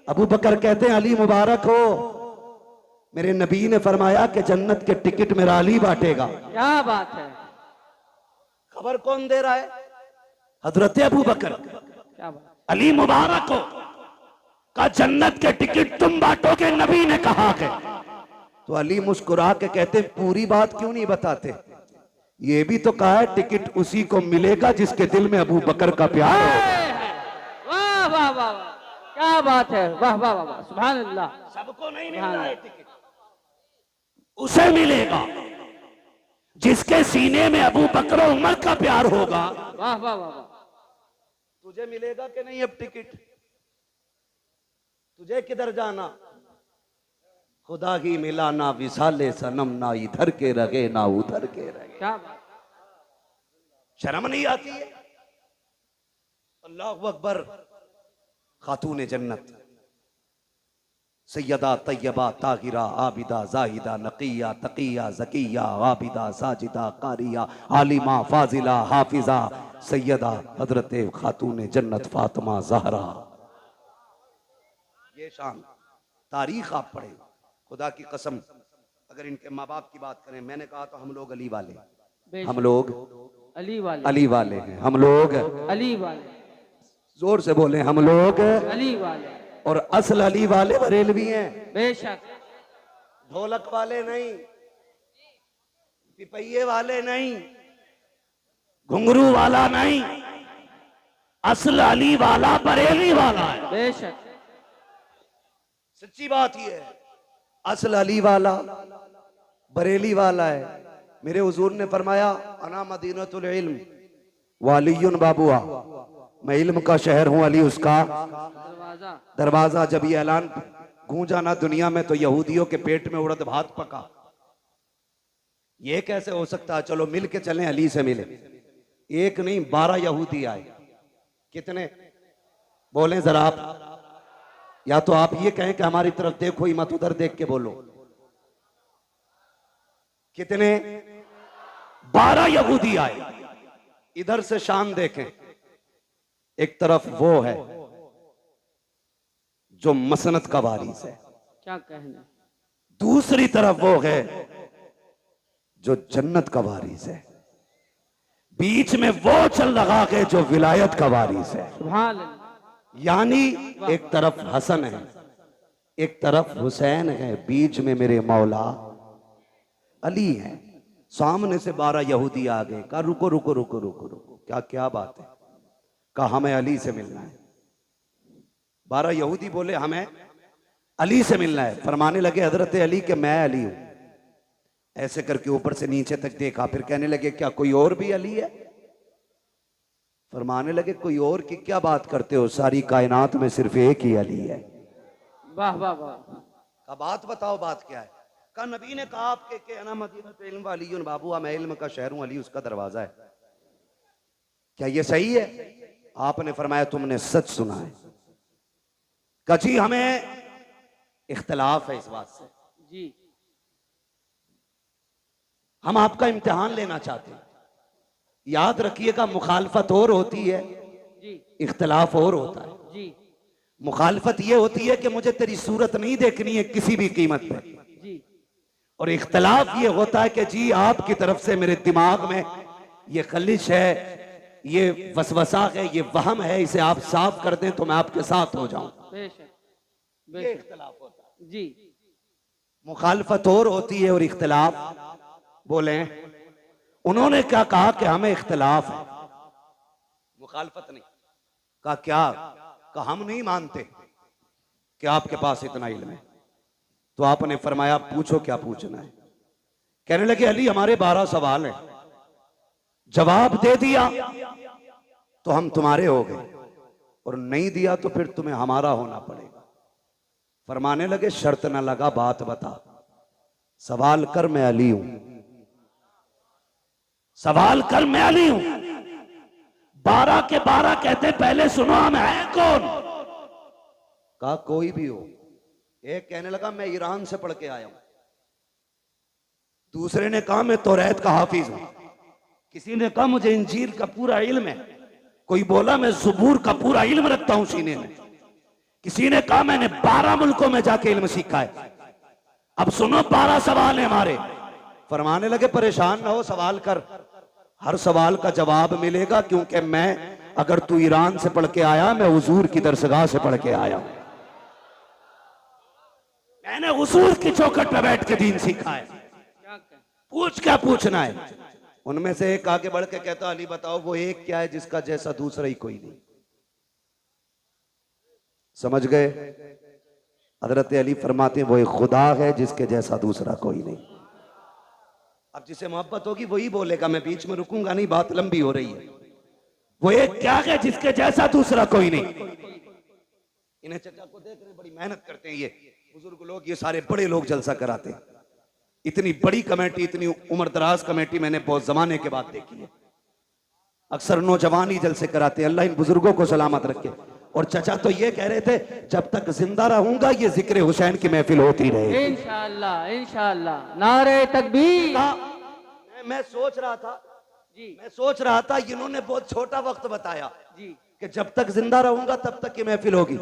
अबू बकर कहते हैं अली मुबारक हो, मेरे नबी ने फरमाया कि जन्नत के टिकट मेरा अली बांटेगा। क्या बात है। खबर कौन दे रहा है? हजरत अबू बकर। क्या बात। अली मुबारक हो का जन्नत के टिकट तुम बांटोगे, नबी ने कहा है। तो अली मुस्कुरा के कहते पूरी बात क्यों नहीं बताते? ये भी तो कहा है टिकट उसी को मिलेगा जिसके दिल में अबू बकर का प्यार हो। वाह वाह वाह वाह, क्या बात है। वाह वाह वाह वाह, सुभान अल्लाह। सबको नहीं मिल रहा है टिकट, उसे मिलेगा जिसके सीने में अबू बकर और उमर का प्यार होगा। वाह वाह वाह वाह। तुझे मिलेगा कि नहीं अब टिकट? तुझे किधर जाना? खुदा ही मिला ना विसाले सनम, ना इधर के रगे ना उधर के रगे। क्या बात। शर्म नहीं आती है? अल्लाहु अकबर। खातून जन्नत सैयदा तैयबा ताहिरा आबिदा जाहिदा नकिया तकिया जकिया आबिदा साजिदा कारिया आलिमा फाजिला हाफिजा सैयदा हजरत खातून जन्नत फातिमा जहरा। ये शान तारीख आप पढ़े। खुदा की कसम, अगर इनके माँ बाप की बात करें, मैंने कहा तो हम लोग अली वाले, हम लोग अली वाले, अली वाले हैं। हम लोग अली वाले, जोर से बोले, हम लोग अली वाले। और असल अली वाले बरेलवी हैं। बेशक। ढोलक वाले नहीं, पिपैये वाले नहीं, घुंघरू वाला नहीं, असल अली वाला बरेली वाला है। बेशक। सच्ची बात ये है, असल अली वाला बरेली वाला है। मेरे हुजूर ने फरमाया अना मदीनतुल इल्म वालियुन बाबुआ, मैं इल्म का शहर हूं, अली उसका दरवाजा। जब ये ऐलान गूंजा ना दुनिया में, तो यहूदियों के पेट में उड़द भात पका। ये कैसे हो सकता? चलो मिल के चलें, अली से मिले। एक नहीं 12 यहूदी आए। कितने बोलें जरा आप? या तो आप ये कहें कि हमारी तरफ देखो ही मत, उधर देख के बोलो। कितने? 12 यहूदी आए। इधर से शान देखें, एक तरफ वो है जो मसनत का वारिस है, क्या कहना। दूसरी तरफ वो है जो जन्नत का वारिस है, बीच में वो चल रहा है जो विलायत का वारिस है। सुभान अल्लाह। यानी एक तरफ हसन है, एक तरफ हुसैन है, बीच में मेरे मौला अली है। सामने से 12 यहूदी आ गए। कहा रुको रुको रुको रुको रुको, क्या क्या बात है? कहा हमें अली से मिलना है। 12 यहूदी बोले हमें अली से मिलना है। फरमाने लगे हजरत अली के मैं अली हूं। ऐसे करके ऊपर से नीचे तक देखा, फिर कहने लगे क्या कोई और भी अली है? फरमाने लगे कोई और की क्या बात करते हो, सारी कायनात में सिर्फ एक ही अली है। वाह वाह वाह। का बात बताओ, बात क्या है? का नबी ने कहा आपके के अना मदीनतुल इल्म वालियुन बाबुआ, मैं इल्म का शहर हूं, अली उसका दरवाजा है। क्या ये सही है? आपने फरमाया तुमने सच सुना है। कची हमें इख्तलाफ है इस बात से जी। हम आपका इम्तिहान लेना चाहते हैं। याद रखिएगा, मुखालफत और होती है जी, इख्तलाफ और होता है। जी मुखालफत ये होती है कि मुझे तेरी सूरत नहीं देखनी है किसी भी कीमत पे, जी। और इख्तलाफ ये होता है कि जी आपकी तरफ से मेरे दिमाग में ये खलिश है, ये वसवसा है, ये वहम है, इसे आप साफ कर दें तो मैं आपके साथ हो जाऊं। बेशक। ये इख्तलाफ होता है। जी। मुखालफत और होती है और इख्तिलाफ बोले। उन्होंने क्या कहा कि हमें इख्तिलाफ है, मुखालफत नहीं। कहा क्या? कहा हम नहीं मानते कि आपके पास इतना इल्म है। तो आपने फरमाया पूछो क्या पूछना है। कहने लगे अली हमारे 12 सवाल हैं, जवाब दे दिया तो हम तुम्हारे हो गए, और नहीं दिया तो फिर तुम्हें हमारा होना पड़ेगा। फरमाने लगे शर्त न लगा, बात बता, सवाल कर मैं अली हूं, सवाल कर मैं अली हूं। 12 के 12 कहते पहले सुनो हम हैं कौन? कहा कोई भी हो। एक कहने लगा मैं ईरान से पढ़ के आया हूं, दूसरे ने कहा मैं तौरात का हाफिज हूं, किसी ने कहा मुझे इंजील का पूरा इल्म है, कोई बोला मैं ज़बूर का पूरा इल्म रखता हूं सीने में, किसी ने कहा मैंने 12 मुल्कों में जाके इल्म सीखा है। अब सुनो 12 सवाल है हमारे। फरमाने लगे परेशान ना हो, सवाल कर, हर सवाल का जवाब मिलेगा, क्योंकि मैं, अगर तू ईरान से पढ़ के आया, मैं हुजूर की दरसगाह से पढ़ के आया हूं, मैंने हुजूर की चौखट पे बैठ के दीन सीखा है। पूछ क्या पूछना है? उनमें से एक आगे बढ़ के कहता अली बताओ वो एक क्या है जिसका जैसा दूसरा ही कोई नहीं। समझ गए? हजरत अली फरमाते हैं वो एक खुदा है जिसके जैसा दूसरा कोई नहीं। अब जिसे मोहब्बत होगी वही बोलेगा, मैं बीच में रुकूंगा नहीं, बात लंबी हो रही है। वो एक क्या है जिसके जैसा दूसरा कोई नहीं। इन्हें चचा को देख रहे, बड़ी मेहनत करते हैं ये बुजुर्ग लोग, ये सारे बड़े लोग जलसा कराते हैं। इतनी बड़ी कमेटी, इतनी उम्र दराज कमेटी मैंने बहुत जमाने के बाद देखी है। अक्सर नौजवान ही जलसे कराते हैं। अल्लाह इन बुजुर्गों को सलामत रखे। और चचा तो ये कह रहे थे जब तक जिंदा रहूंगा ये जिक्र हुसैन की महफिल होती रहे, इंशाअल्लाह इंशाअल्लाह। नारे तकबीर। मैं सोच रहा था जी, मैं सोच रहा था इन्होंने बहुत छोटा वक्त बताया जी कि जब तक जिंदा रहूंगा तब तक की महफिल होगी।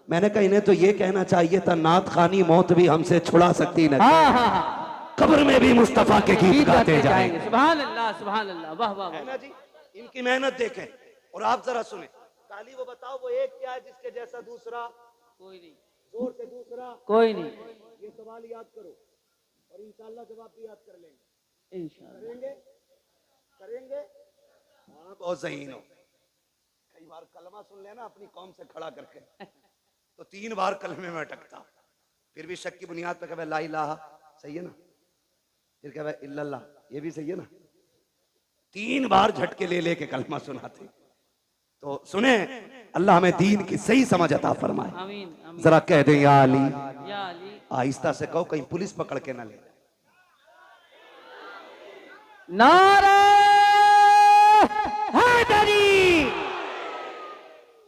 मैंने कहा इन्हें तो ये कहना चाहिए था नात खानी मौत भी हमसे छुड़ा सकती न, हाँ हाँ हाँ, कब्र में भी मुस्तफा के गीत गाते जाएंगे। सुभान अल्लाह सुभान अल्लाह, वाह वाह है ना जी। इनकी मेहनत देखें और आप जरा सुने। काली वो बताओ वो एक क्या है जिसके जैसा दूसरा कोई नहीं, जोर से दूसरा कोई नहीं। ये सवाल याद करो और इंशाल्लाह जवाब भी याद कर लेंगे। इंशाअल्लाह करेंगे करेंगे। हाँ बहुत ज़हीन हो। कई बार कलमा सुन लेना अपनी कौम से खड़ा करके तो 3 बार कलमे में अटकता, फिर भी शक की बुनियाद पे कहे ला इलाहा, सही है ना, फिर कहे इल्लल्लाह, ये भी सही है ना। 3 बार झटके ले लेके कलमा सुनाते। तो सुने, अल्लाह हमें दीन की सही समझ अता फरमाए। आमीन आमीन। जरा कह दें या अली, या अली। आहिस्ता से कहो कहीं पुलिस पकड़ के ना ले। नारा हैदरी।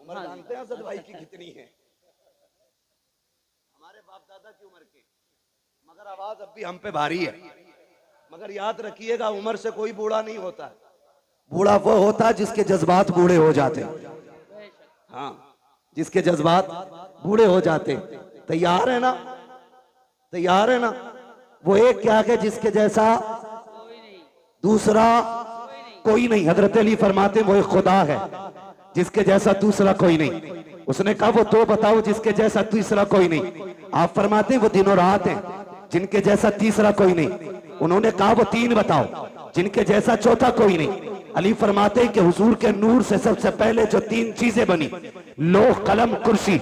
उम्र जानते हैं असद भाई की कितनी है? हमारे बाप दादा की उम्र की, मगर आवाज अब भी हम पे भारी है। मगर याद रखिएगा उम्र से कोई बूढ़ा नहीं होता। बूढ़ा वो होता है जिसके जज्बात बूढ़े हो जाते। हाँ, जिसके जज्बात बूढ़े हो जाते। तैयार है ना? तैयार है ना? वो एक क्या है जिसके जैसा दूसरा कोई नहीं। हजरत अली फरमाते वो एक खुदा है जिसके जैसा दूसरा कोई नहीं। उसने कहा वो तो बताओ जिसके जैसा तीसरा कोई नहीं। आप फरमाते वो दिन और रात है जिनके जैसा तीसरा कोई नहीं। उन्होंने कहा वो 3 बताओ जिनके जैसा चौथा कोई नहीं। अली फरमाते कि हुजूर के नूर से सबसे पहले जो 3 चीजें बनी, लोह कलम कुर्सी,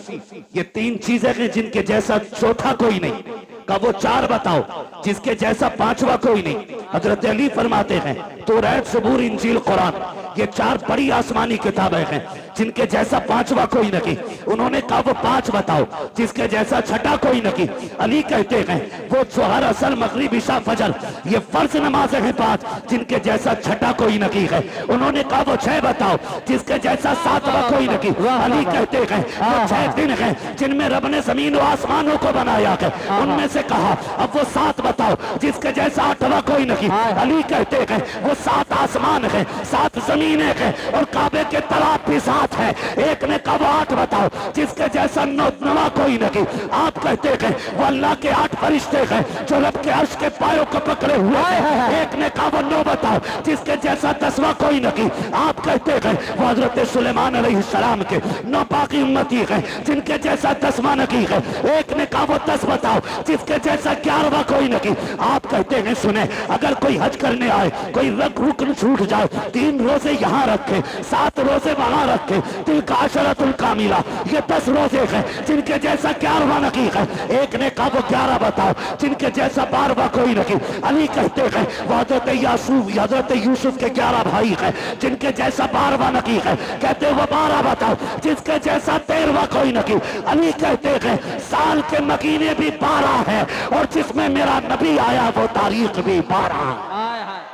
ये 3 चीजें हैं जिनके जैसा चौथा कोई नहीं। का वो 4 बताओ जिसके जैसा 5वां कोई नहीं। हजरत अली फरमाते हैं तौरात ज़बूर इंजील कुरान, ये 4 बड़ी आसमानी किताबें हैं जिनके जैसा 5वां कोई नहीं। उन्होंने कहा वो 5 बताओ जिसके जैसा छठा कोई नहीं। अली कहते हैं वो जोहर असर मगरिब इशा फजर, ये फर्ज नमाजें हैं 5 जिनके जैसा छठा कोई नहीं है। उन्होंने कहा वो 6 बताओ जिसके जैसा 7वां कोई नहीं। अली कहते हैं वो 6 दिन हैं जिनमें रब ने जमीन व आसमानों को बनाया है। उनमें से कहा अब वो 7 बताओ जिसके जैसा 8वां कोई नहीं। अली कहते हैं वो 7 आसमान है, 7 जमीन जमीनें हैं और काबे के तालाब भी साथ है। एक ने कहा वो 8 बताओ जिसके जैसा नवा कोई नहीं। आप कहते हैं वो अल्लाह के 8 फरिश्ते हैं जो रब के अर्श के पायों को पकड़े हुए हैं। एक ने कहा वो 9 बताओ जिसके जैसा 10वां कोई नहीं। आप कहते हैं वो हजरत सुलेमान अलैहिस्सलाम के 9 बाकी उम्मती हैं जिनके जैसा 10वां नहीं है। एक ने कहा वो 10 बताओ जिसके जैसा 11वां कोई नहीं। आप कहते हैं सुने, अगर कोई हज करने आए, कोई रुकन छूट जाए, 3 रोजे यहाँ रखे, 7 रोजे वहां रखे, तिलका अशरतुल कामिला, ये 10 रोजे हैं जिनके जैसा 11वां नहीं है। एक ने कहा वो 11 बताओ जिनके जैसा 12वां कोई नहीं। अली कहते हैं वो हजरत यूसुफ के 11 भाई हैं जिनके जैसा 12वां नहीं है। कहते वो 12 बताओ जिसके जैसा 13वां कोई नहीं। अली कहते हैं साल के महीने भी 12 है और जिसमें मेरा नबी आया वो तारीख भी 12। हाय हाय,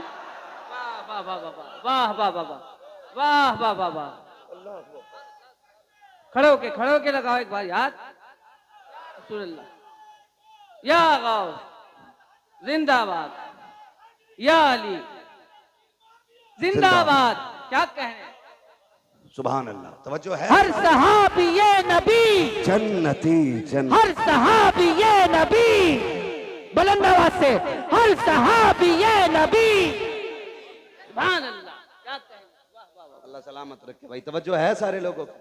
वाह वाह वाह वाह वाह वाह वाह वाह वाह। खड़े होके लगाओ एक बार याद। या गौस जिंदाबाद, या अली जिंदाबाद। क्या कहने, सुभान अल्लाह। तवज्जो है। हर सहाबी ये नबी जन्नती जन्नत, हर सहाबी ये नबी, बुलंद आवाज से हर सहाबी ये नबी। सुभान अल्लाह। क्या कहने, वाह वाह वाह। अल्लाह सलामत रखे भाई। तवज्जो है सारे लोगों को,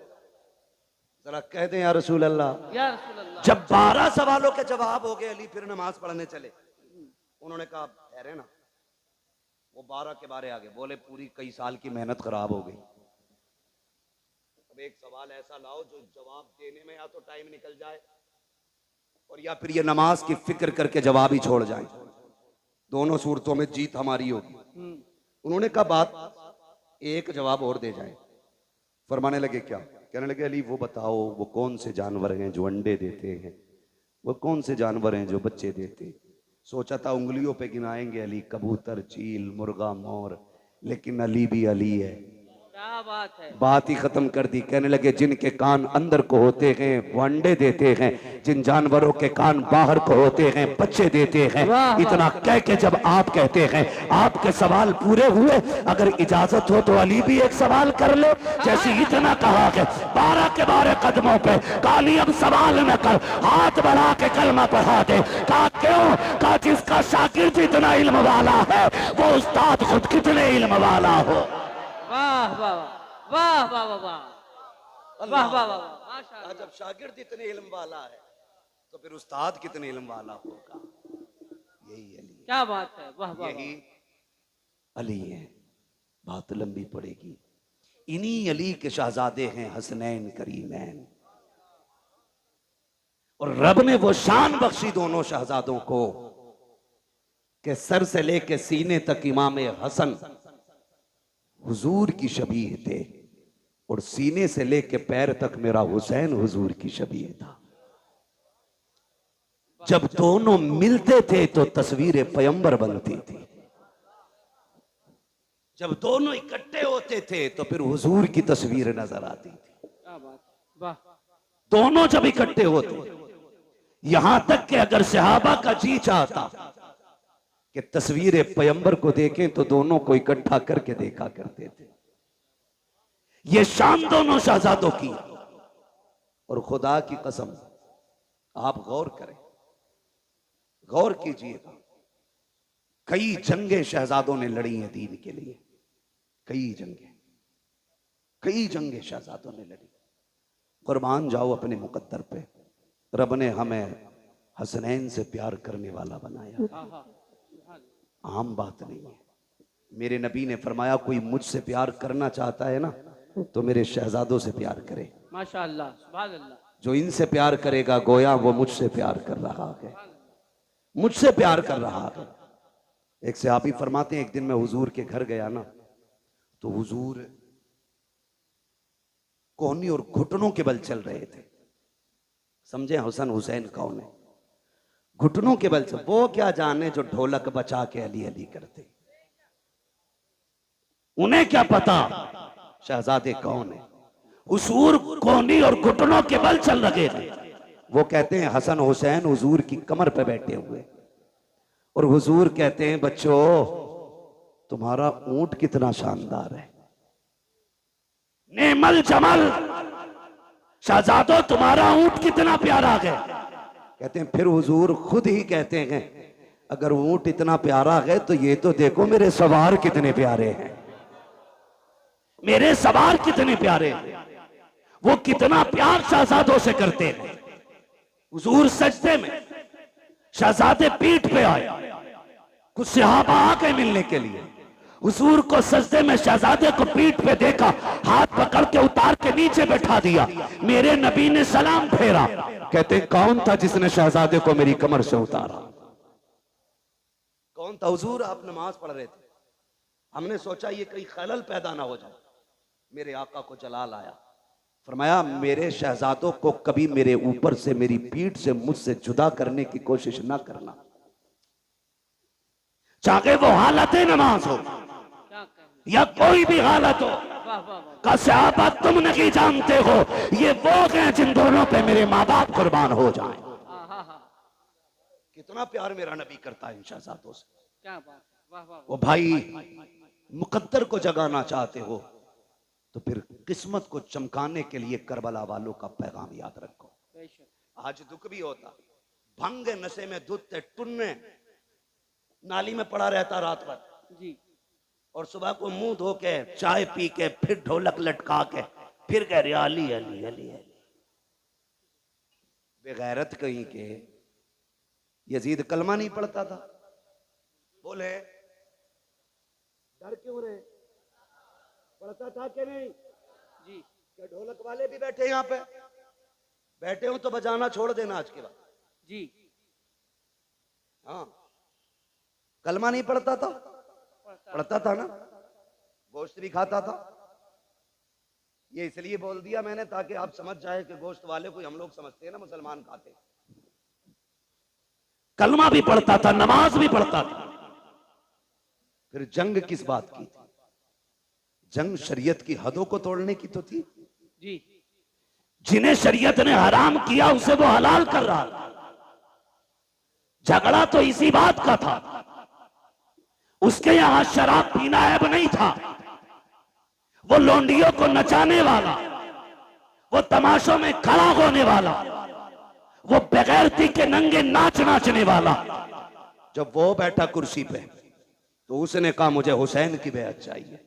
जरा कह दें या रसूल अल्लाह। या रसूल अल्लाह। जब 12 सवालों के जवाब हो गए, अली फिर नमाज पढ़ने चले। उन्होंने कहा ठहरे ना, वो 12 के बारे आगे बोले पूरी कई साल की मेहनत खराब हो गई। अब एक सवाल ऐसा लाओ जो जवाब देने में या तो टाइम निकल जाए और या फिर ये नमाज की फिक्र करके जवाब ही छोड़ जाए। दोनों सूरतों में जीत हमारी होगी। उन्होंने कहा बात एक जवाब और दे जाए। फरमाने लगे क्या? कहने लगे अली वो बताओ वो कौन से जानवर हैं जो अंडे देते हैं, वो कौन से जानवर हैं जो बच्चे देते हैं। सोचा था उंगलियों पे गिनाएंगे अली, कबूतर, चील, मुर्गा, मोर, लेकिन अली भी अली है। क्या बात है। बात ही खत्म कर दी। कहने लगे जिनके कान अंदर को होते हैं वो अंडे देते हैं, जिन जानवरों के कान बाहर को होते हैं बच्चे देते हैं। इतना कह के जब आप कहते हैं आपके सवाल पूरे हुए, अगर इजाजत हो तो अली भी एक सवाल कर ले। जैसे इतना कहा कि 12 के 12 कदमों पे काली अब सवाल न कर, हाथ बढ़ा के कलमा पढ़ा दे। कहा क्यों? कहा जिसका शागिर्द इतना इल्म वाला है वो उस्ताद खुद कितने इल्म वाला हो। वाह वाह वाह वाह वाह वाह वाह वाह वाह, माशाअल्लाह। जब शागिर्द इतने इल्म वाला है तो फिर उस्ताद कितने इल्म वाला होगा। यही अली, क्या बात है। वाह वाह, यही अली है। बात लंबी पड़ेगी। इन्हीं अली के शहजादे हैं हसनैन करीमैन, और रब ने वो शान बख्शी दोनों शहजादों को कि सर से लेके सीने तक इमाम हसन हुजूर की शबीह थे और सीने से लेके पैर तक मेरा हुसैन हुजूर की शबीह था। जब दोनों मिलते थे तो तस्वीर पैगंबर बनती थी, जब दोनों इकट्ठे होते थे तो फिर हुजूर की तस्वीर नजर आती थी। क्या बात, वाह। दोनों जब इकट्ठे होते, यहां तक कि अगर सहाबा का जी चाहता कि तस्वीर पैगंबर को देखें तो दोनों को इकट्ठा करके देखा करते थे। ये शान दोनों शहजादों की, और खुदा की कसम आप गौर करें, गौर कीजिएगा, कई जंगें शहजादों ने लड़ी हैं दीन के लिए। कई जंगें शहजादों ने लड़ी। कुर्बान जाओ अपने मुकद्दर पे, रब ने हमें हसनैन से प्यार करने वाला बनाया। आम बात नहीं है। मेरे नबी ने फरमाया कोई मुझसे प्यार करना चाहता है ना तो मेरे शहजादों से प्यार करे। माशाअल्लाह, सुभान अल्लाह। जो इनसे प्यार करेगा गोया वो मुझसे प्यार कर रहा है, मुझसे प्यार कर रहा है। एक सहाबी फरमाते हैं एक दिन मैं हुजूर के घर गया ना तो हुजूर कोहनी और घुटनों के बल चल रहे थे। समझे हसन हुसैन कौन है? घुटनों के बल से। वो क्या जाने जो ढोलक बचा के अली अली करते, उन्हें क्या पता शहजादे कौन है। हुजूर कोहनी और घुटनों के बल चल रहे थे। वो कहते हैं हसन हुसैन हुजूर की कमर पे बैठे हुए, और हुजूर कहते हैं बच्चों तुम्हारा ऊंट कितना शानदार है। नेमल जमल, शहजादो तुम्हारा ऊंट कितना प्यारा है। कहते हैं फिर हुजूर खुद ही कहते हैं अगर ऊंट इतना प्यारा है तो ये तो देखो मेरे सवार कितने प्यारे हैं। मेरे सवार कितने प्यारे हैं, वो कितना प्यार शहजादों से करते हैं। हुजूर सजदे में, शहजादे पीठ पे आए, कुछ सहाबा आ गए मिलने के लिए। हुजूर को सजदे में शहजादे को पीठ पे देखा, हाथ पकड़ के उतार के नीचे बैठा दिया। मेरे नबी ने सलाम फेरा। कहते हैं कौन था जिसने शहजादे को मेरी कमर से उतारा? कौन था? हुजूर आप नमाज पढ़ रहे थे, हमने सोचा ये कहीं खलल पैदा ना हो जाए। मेरे आका को जलाल आया, फरमाया मेरे शहजादों को कभी मेरे ऊपर से, मेरी पीठ से, मुझसे जुदा करने की कोशिश ना करना, चाहे वो हालत नमाज हो या कोई भी हालत हो। का सहाबा तुम नहीं जानते हो, ये वो हैं जिन दोनों पे मेरे माँ बाप कुर्बान हो जाएं। कितना प्यार मेरा नबी करता है इन शहजादों से। क्या बात, वाह वाह। वो भाई मुकद्दर को जगाना चाहते हो तो फिर किस्मत को चमकाने के लिए करबला वालों का पैगाम याद रखो। आज दुख भी होता, भंग नशे में दूध टुन्ने नाली में पड़ा रहता रात भर जी, और सुबह को मुंह धो के चाय पी के फिर ढोलक लटका के फिर कह रहे अली अली अली अली। बेगैरत कहीं के यजीद कलमा नहीं पढ़ता था, बोले डर क्यों रहे, पढ़ता था कि नहीं जी। क्या ढोलक वाले भी बैठे यहाँ पे? बैठे हो तो बजाना छोड़ देना आज के बाद जी। हाँ, कलमा नहीं पढ़ता था? पढ़ता था ना, गोश्त भी खाता था। ये इसलिए बोल दिया मैंने ताकि आप समझ जाए कि गोश्त वाले को हम लोग समझते हैं ना मुसलमान खाते। कलमा भी पढ़ता था, नमाज भी पढ़ता था। फिर जंग किस बात की थी? जंग शरीयत की हदों को तोड़ने की तो थी जी। जिन्हें शरीयत ने हराम किया उसे वो हलाल कर रहा था। झगड़ा तो इसी बात का था। उसके यहां शराब पीना ऐब नहीं था। वो लोंडियों को नचाने वाला, वो तमाशों में खड़ा होने वाला, वो बेगैरती के नंगे नाच नाचने वाला, जब वो बैठा कुर्सी पे तो उसने कहा मुझे हुसैन की बैत चाहिए।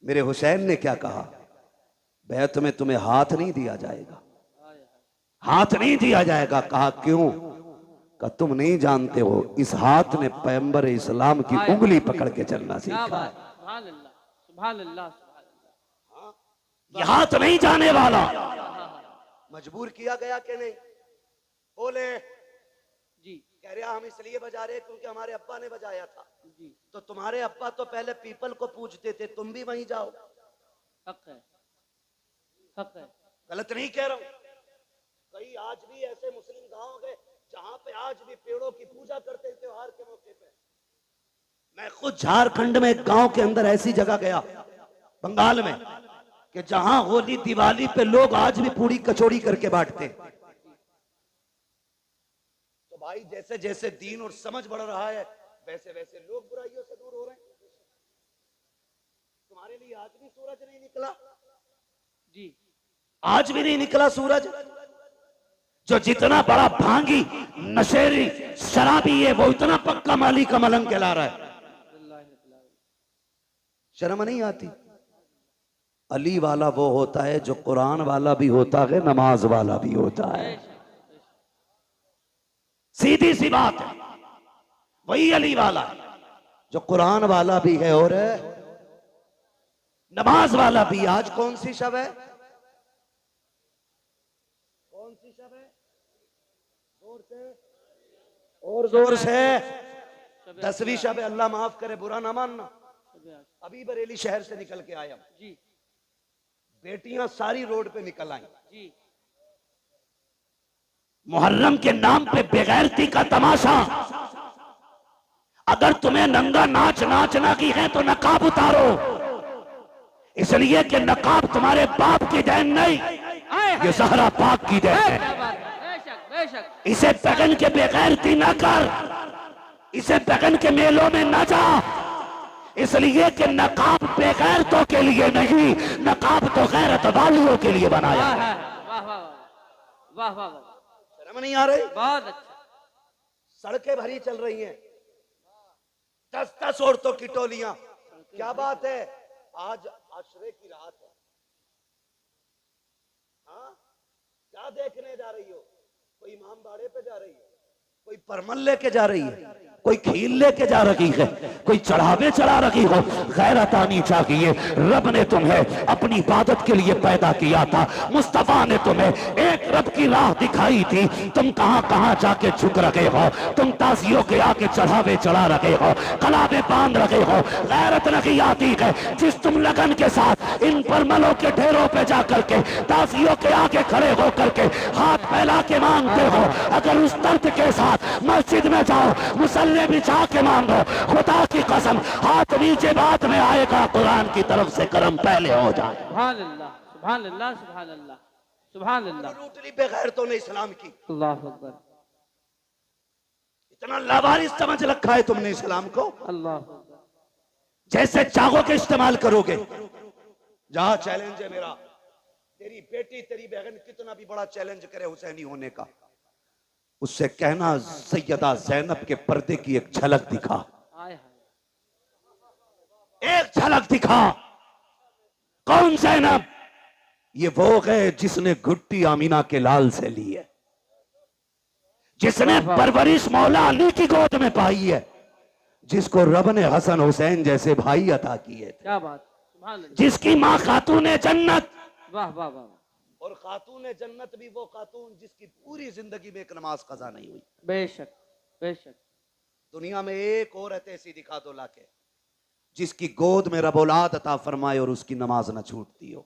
मेरे हुसैन ने क्या कहा? बैत में तुम्हें हाथ नहीं दिया जाएगा, हाथ नहीं दिया जाएगा। कहा क्यों? का तुम नहीं जानते हो इस हाथ ने पैगंबर इस्लाम की उंगली पकड़ के चलना सीखा। ये हाथ नहीं जाने वाला। मजबूर किया गया कि नहीं? बोले जी। कह रहा हम इसलिए बजा रहे क्योंकि हमारे अब्बा ने बजाया था जी। तो तुम्हारे अब्बा तो पहले पीपल को पूजते थे, तुम भी वहीं जाओ। हक है, हक है, गलत नहीं कह रहा हूं। कई आज भी ऐसे मुस्लिम गांव है जहां पे आज भी पेड़ों की पूजा करते हैं त्योहार के मौके पे। मैं खुद झारखंड में एक गांव के अंदर ऐसी जगह गया बंगाल में कि जहां होली दिवाली पे लोग आज भी पूरी कचौड़ी करके बांटते। तो भाई जैसे जैसे दीन और समझ बढ़ रहा है वैसे वैसे लोग बुराइयों से दूर हो रहे हैं। तुम्हारे लिए आज भी सूरज नहीं निकला जी, आज भी नहीं निकला सूरज। जो जितना बड़ा भांगी नशेरी शराबी है वो इतना पक्का माली का मलंग कहला रहा है। शर्म नहीं आती? अली वाला वो होता है जो कुरान वाला भी होता है, नमाज वाला भी होता है। सीधी सी बात है, वही अली वाला है जो कुरान वाला भी है और नमाज वाला भी। आज कौन सी शब है? कौन सी शब है? जोर से और जोर से 10वीं शब है। अल्लाह माफ करे, बुरा ना मानना। अभी बरेली शहर से निकल के आया जी। बेटियां सारी रोड पे निकल आई जी। मुहर्रम के नाम पे बेगैरती का तमाशा। अगर तुम्हें नंगा नाच नाचना की है तो नकाब उतारो, इसलिए कि नकाब तुम्हारे बाप की देन नहीं, ये ज़हरा पाक की देन है। इसे पहन के बेगैरती ना कर, इसे पहन के मेलों में ना जा, इसलिए कि नकाब बेगैरतों के लिए नहीं, नकाब तो गैरत वालियों के लिए बनाया वाह है। वाह वाह वाह वाह वाह, शर्म नहीं आ रही? बहुत अच्छा। सड़कें भरी चल रही हैं, 10-10 औरतों की टोलियां। क्या बात है, आज आशरे की रात है। हाँ, क्या देखने जा रही हो? कोई इमाम बाड़े पे जा रही है, कोई परमल लेके जा रही है, कोई खील लेके जा रही है, कोई चढ़ावे चढ़ा रही हो। गैरत आनी चाहिए। रब ने तुम्हें अपनी इबादत के लिए पैदा किया था, मुस्तफा ने तुम्हें एक रब की राह दिखाई थी। तुम कहां कहां जाके झुक रहे हो, तुम ताजियों के आके चढ़ावे चढ़ा रहे हो, कलावे बांध रहे हो। गैरत नहीं आती है जिस तुम लगन के साथ इन परमलों के ढेरों पे जा करके ताजियों के आगे खड़े हो करके हाथ फैला के मांगते हो। अगर उस दर्द के साथ मस्जिद में जाओ, मुसल्ले बिछा के मांगो, खुदा की कसम हाथ नीचे बाद में आएगा, कुरान की तरफ से करम पहले हो जाए। सुभान अल्लाह सुभान अल्लाह सुभान अल्लाह सुभान अल्लाह। लूटली बेगैरतों ने इस्लाम की, अल्लाह अकबर, इतना लावारिस समझ रखा है तुमने इस्लाम को। अल्लाह अकबर। जैसे चाहोगे इस्तेमाल करोगे। जहां चैलेंज है मेरा, तेरी बेटी तेरी बहन कितना भी बड़ा चैलेंज करे हुसैनी होने का, उससे कहना सैयदा जैनब के पर्दे की एक झलक दिखा, आय हाय, एक झलक दिखा। कौन जैनब? ये वो है जिसने घुट्टी आमीना के लाल से ली है, जिसने परवरिश मौला अली की गोद में पाई है, जिसको रब ने हसन हुसैन जैसे भाई अता किए थे, क्या बात, सुभान अल्लाह, जिसकी माँ खातून जन्नत। वाह वाह वाह, और खातून जन्नत भी वो खातून जिसकी पूरी जिंदगी में एक नमाज कज़ा नहीं हुई। बेशक बेशक। दुनिया में एक औरत ऐसी दिखा दो लाके जिसकी गोद में रब औलाद अता फरमाए और उसकी नमाज न छूटती हो,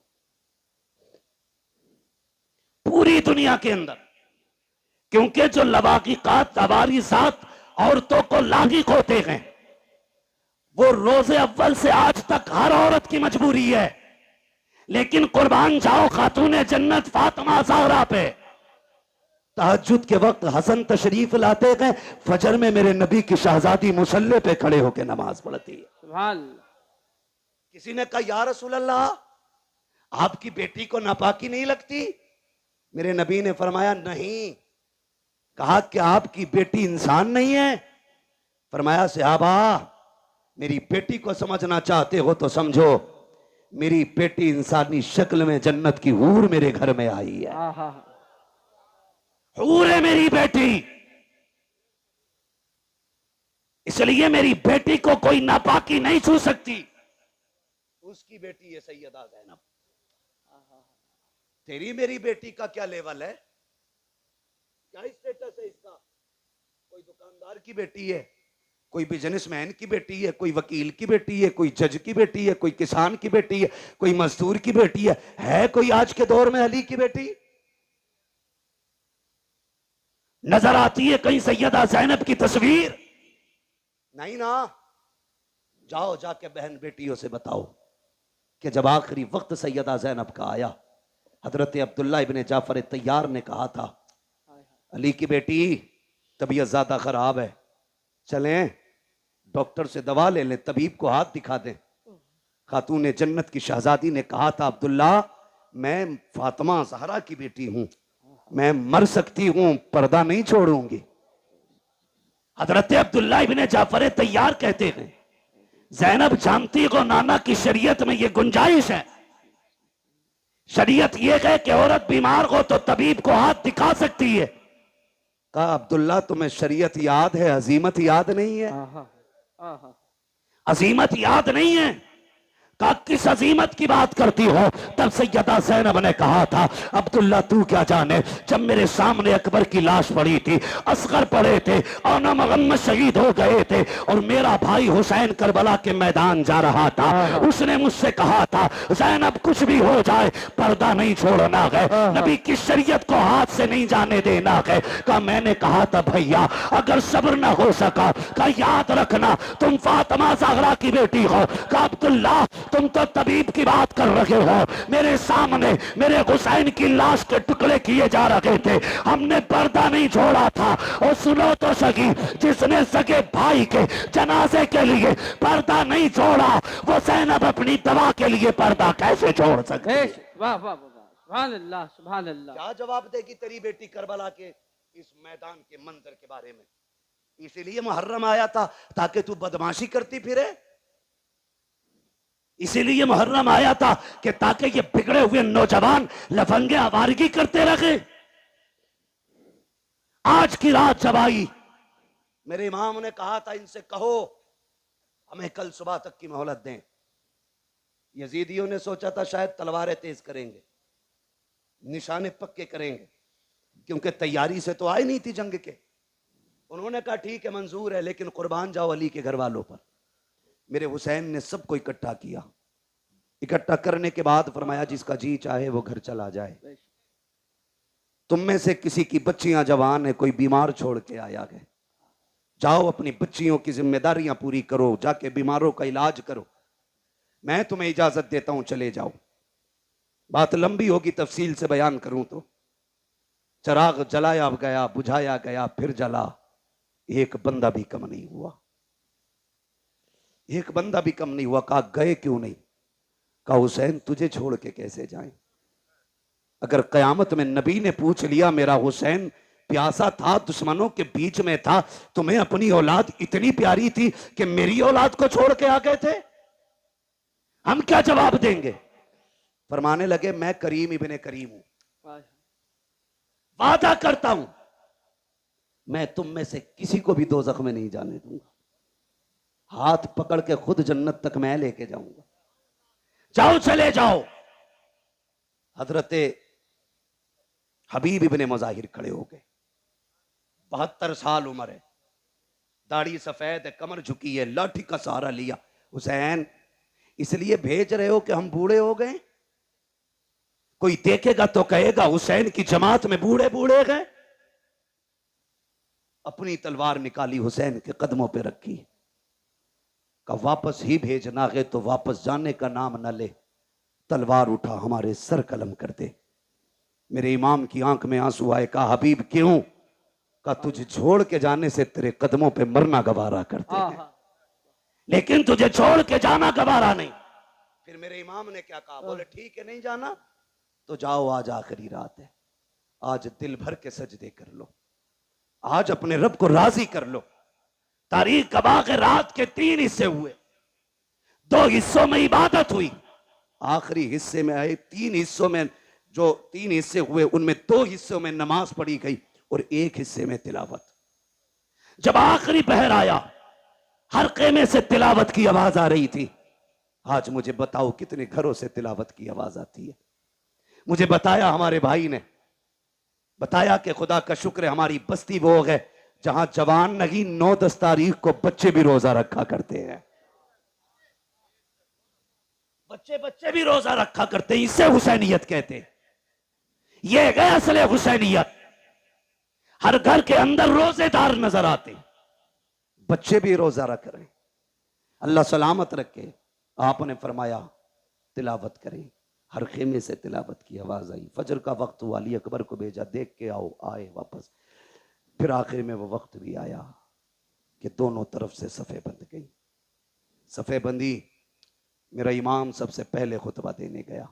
पूरी दुनिया के अंदर। क्योंकि जो लवाकिकात तवारीसात औरतों को लागिक होते हैं, वो रोजे अव्वल से आज तक हर औरत की मजबूरी है। लेकिन कुर्बान जाओ खातून जन्नत फातिमा ज़हरा पे, तहज्जुद के वक्त हसन तशरीफ लाते गए, फजर में मेरे नबी की शहजादी मुसल्ले पे खड़े होकर नमाज पढ़ती है। सुभान अल्लाह। किसी ने कहा या रसूल अल्लाह, आपकी बेटी को नापाकी नहीं लगती? मेरे नबी ने फरमाया नहीं। कहा कि आपकी बेटी इंसान नहीं है? फरमाया सहाबा, मेरी बेटी को समझना चाहते हो तो समझो, मेरी बेटी इंसानी शक्ल में जन्नत की हूर मेरे घर में आई है। हूर है मेरी बेटी, इसलिए मेरी बेटी को कोई नापाकी नहीं छू सकती। उसकी बेटी है सैयदा ज़ैनब। तेरी मेरी बेटी का क्या लेवल है, क्या स्टेटस है इसका? कोई दुकानदार की बेटी है, कोई बिजनेसमैन की बेटी है, कोई वकील की बेटी है, कोई जज की बेटी है, कोई किसान की बेटी है, कोई मजदूर की बेटी है कोई आज के दौर में अली की बेटी? नजर आती है कहीं सैयदा ज़ैनब की तस्वीर? नहीं ना। जाओ जाके बहन बेटियों से बताओ कि जब आखिरी वक्त सैयदा ज़ैनब का आया, हजरत अब्दुल्ला इब्ने जाफर तैयार ने कहा था, अली की बेटी तबीयत ज्यादा खराब है, चलें डॉक्टर से दवा ले लें, तबीब को हाथ दिखा दें। खातून जन्नत की शहजादी ने कहा था, अब्दुल्ला मैं फातिमा ज़हरा की बेटी हूं, मैं मर सकती हूं, पर्दा नहीं छोड़ूंगी। हजरत अब्दुल्ला इब्ने जाफर तैयार कहते हैं, ज़ैनब जानती हो नाना की शरीयत में ये गुंजाइश है, शरीयत ये है कि औरत बीमार हो तो तबीब को हाथ दिखा सकती है। कहा अब्दुल्ला तुम्हें शरीयत याद है, अजीमत याद नहीं है? अजीमत याद नहीं है? कहा किस अजीमत की बात करती हो? तब सैयदा ज़ैनब ने कहा था, अब्दुल्ला तू क्या जाने, जब मेरे सामने अकबर की लाश पड़ी थी, असगर पड़े थे और न मोहम्मद शहीद हो गए थे और मेरा भाई हुसैन करबला के मैदान जा रहा था, उसने मुझसे कहा था ज़ैनब कुछ भी हो जाए पर्दा नहीं छोड़ना है, नबी की शरीयत को हाथ से नहीं जाने देना है। कहा मैंने कहा था भैया अगर सब्र न हो सका, कहा याद रखना तुम फातिमा ज़हरा की बेटी हो। कहा अब्दुल्ला तुम तो तबीब की बात कर रहे हो। मेरे सामने मेरे हुसैन की लाश के टुकड़े किए जा रहे थे, हमने पर्दा नहीं छोड़ा था। और सुनो तो सही, जिसने सगे भाई के जनाजे के लिए पर्दा नहीं छोड़ा, वो ज़ैनब अपनी दवा के लिए पर्दा कैसे छोड़ सकते? वाह वाह वाह, सुभान अल्लाह सुभान अल्लाह। क्या जवाब देगी तेरी बेटी करबला के इस मैदान के मंजर के बारे में? इसीलिए मुहर्रम आया था ताकि तू बदमाशी करती फिरे। इसीलिए मुहर्रम आया था कि ताकि ये बिगड़े हुए नौजवान लफंगे आवारगी करते रहे। आज की रात जब आई, मेरे इमाम ने कहा था इनसे कहो हमें कल सुबह तक की मोहलत दें। यजीदियों ने सोचा था शायद तलवारें तेज करेंगे, निशाने पक्के करेंगे, क्योंकि तैयारी से तो आई नहीं थी जंग के। उन्होंने कहा ठीक है मंजूर है, लेकिन कुर्बान जाओ अली के घर वालों पर। मेरे हुसैन ने सबको इकट्ठा किया। इकट्ठा करने के बाद फरमाया जिसका जी चाहे वो घर चला जाए। तुम में से किसी की बच्चियां जवान है, कोई बीमार छोड़ के आया है, जाओ अपनी बच्चियों की जिम्मेदारियां पूरी करो, जाके बीमारों का इलाज करो, मैं तुम्हें इजाजत देता हूं, चले जाओ। बात लंबी होगी, तफसील से बयान करूं तो चराग जलाया गया, बुझाया गया, फिर जला, एक बंदा भी कम नहीं हुआ। एक बंदा भी कम नहीं हुआ। कहा गए क्यों नहीं? कहा हुसैन तुझे छोड़ के कैसे जाएं? अगर कयामत में नबी ने पूछ लिया मेरा हुसैन प्यासा था, दुश्मनों के बीच में था, तुम्हें अपनी औलाद इतनी प्यारी थी कि मेरी औलाद को छोड़ के आ गए थे, हम क्या जवाब देंगे? फरमाने लगे मैं करीम इब्ने करीम हूं, वादा करता हूं मैं तुम में से किसी को भी दोज़ख में नहीं जाने दूंगा, हाथ पकड़ के खुद जन्नत तक मैं लेके जाऊंगा। जाओ चले जाओ। हजरते हबीब इब्ने मुज़ाहिर खड़े हो गए। 72 साल उम्र है, दाढ़ी सफेद है, कमर झुकी है, लाठी का सहारा लिया। हुसैन इसलिए भेज रहे हो कि हम बूढ़े हो गए? कोई देखेगा तो कहेगा हुसैन की जमात में बूढ़े बूढ़े गए। अपनी तलवार निकाली, हुसैन के कदमों पे रखी, का वापस ही भेजना है तो वापस जाने का नाम न ले, तलवार उठा हमारे सर कलम कर दे। मेरे इमाम की आंख में आंसू आए। कहा हबीब क्यों? का तुझे छोड़ के जाने से तेरे कदमों पे मरना गवारा करते हैं, लेकिन तुझे छोड़ के जाना गवारा नहीं। फिर मेरे इमाम ने क्या कहा? बोले ठीक है नहीं जाना तो जाओ, आज आखिरी रात है, आज दिल भर के सजदे कर लो, आज अपने रब को राजी कर लो। तारीख गवाह के रात के 3 हिस्से हुए, 2 हिस्सों में इबादत हुई, आखिरी हिस्से में आए 3 हिस्सों में, जो 3 हिस्से हुए उनमें 2 हिस्सों में नमाज पढ़ी गई और 1 हिस्से में तिलावत। जब आखिरी पहर आया, हर खेमे से तिलावत की आवाज आ रही थी। आज मुझे बताओ कितने घरों से तिलावत की आवाज आती है? मुझे बताया हमारे भाई ने, बताया कि खुदा का शुक्र है हमारी बस्ती वो है जहां जवान नहीं 9-10 तारीख को बच्चे भी रोजा रखा करते हैं। बच्चे भी रोजा रखा करते हैं, इसे हुसैनियत कहते हैं। ये है असले हुसैनियत। हर घर के अंदर रोजेदार नजर आते, बच्चे भी रोजा रख रहे हैं। अल्लाह सलामत रखे। आपने फरमाया तिलावत करें। हर खेमे से तिलावत की आवाज आई। फजर का वक्त हुआ, अली अकबर को भेजा, देख के आओ, आए वापस। फिर आखिर में वो वक्त भी आया कि दोनों तरफ से सफ़े बंध गई। सफ़े बंदी, मेरा इमाम सबसे पहले खुतबा देने गया।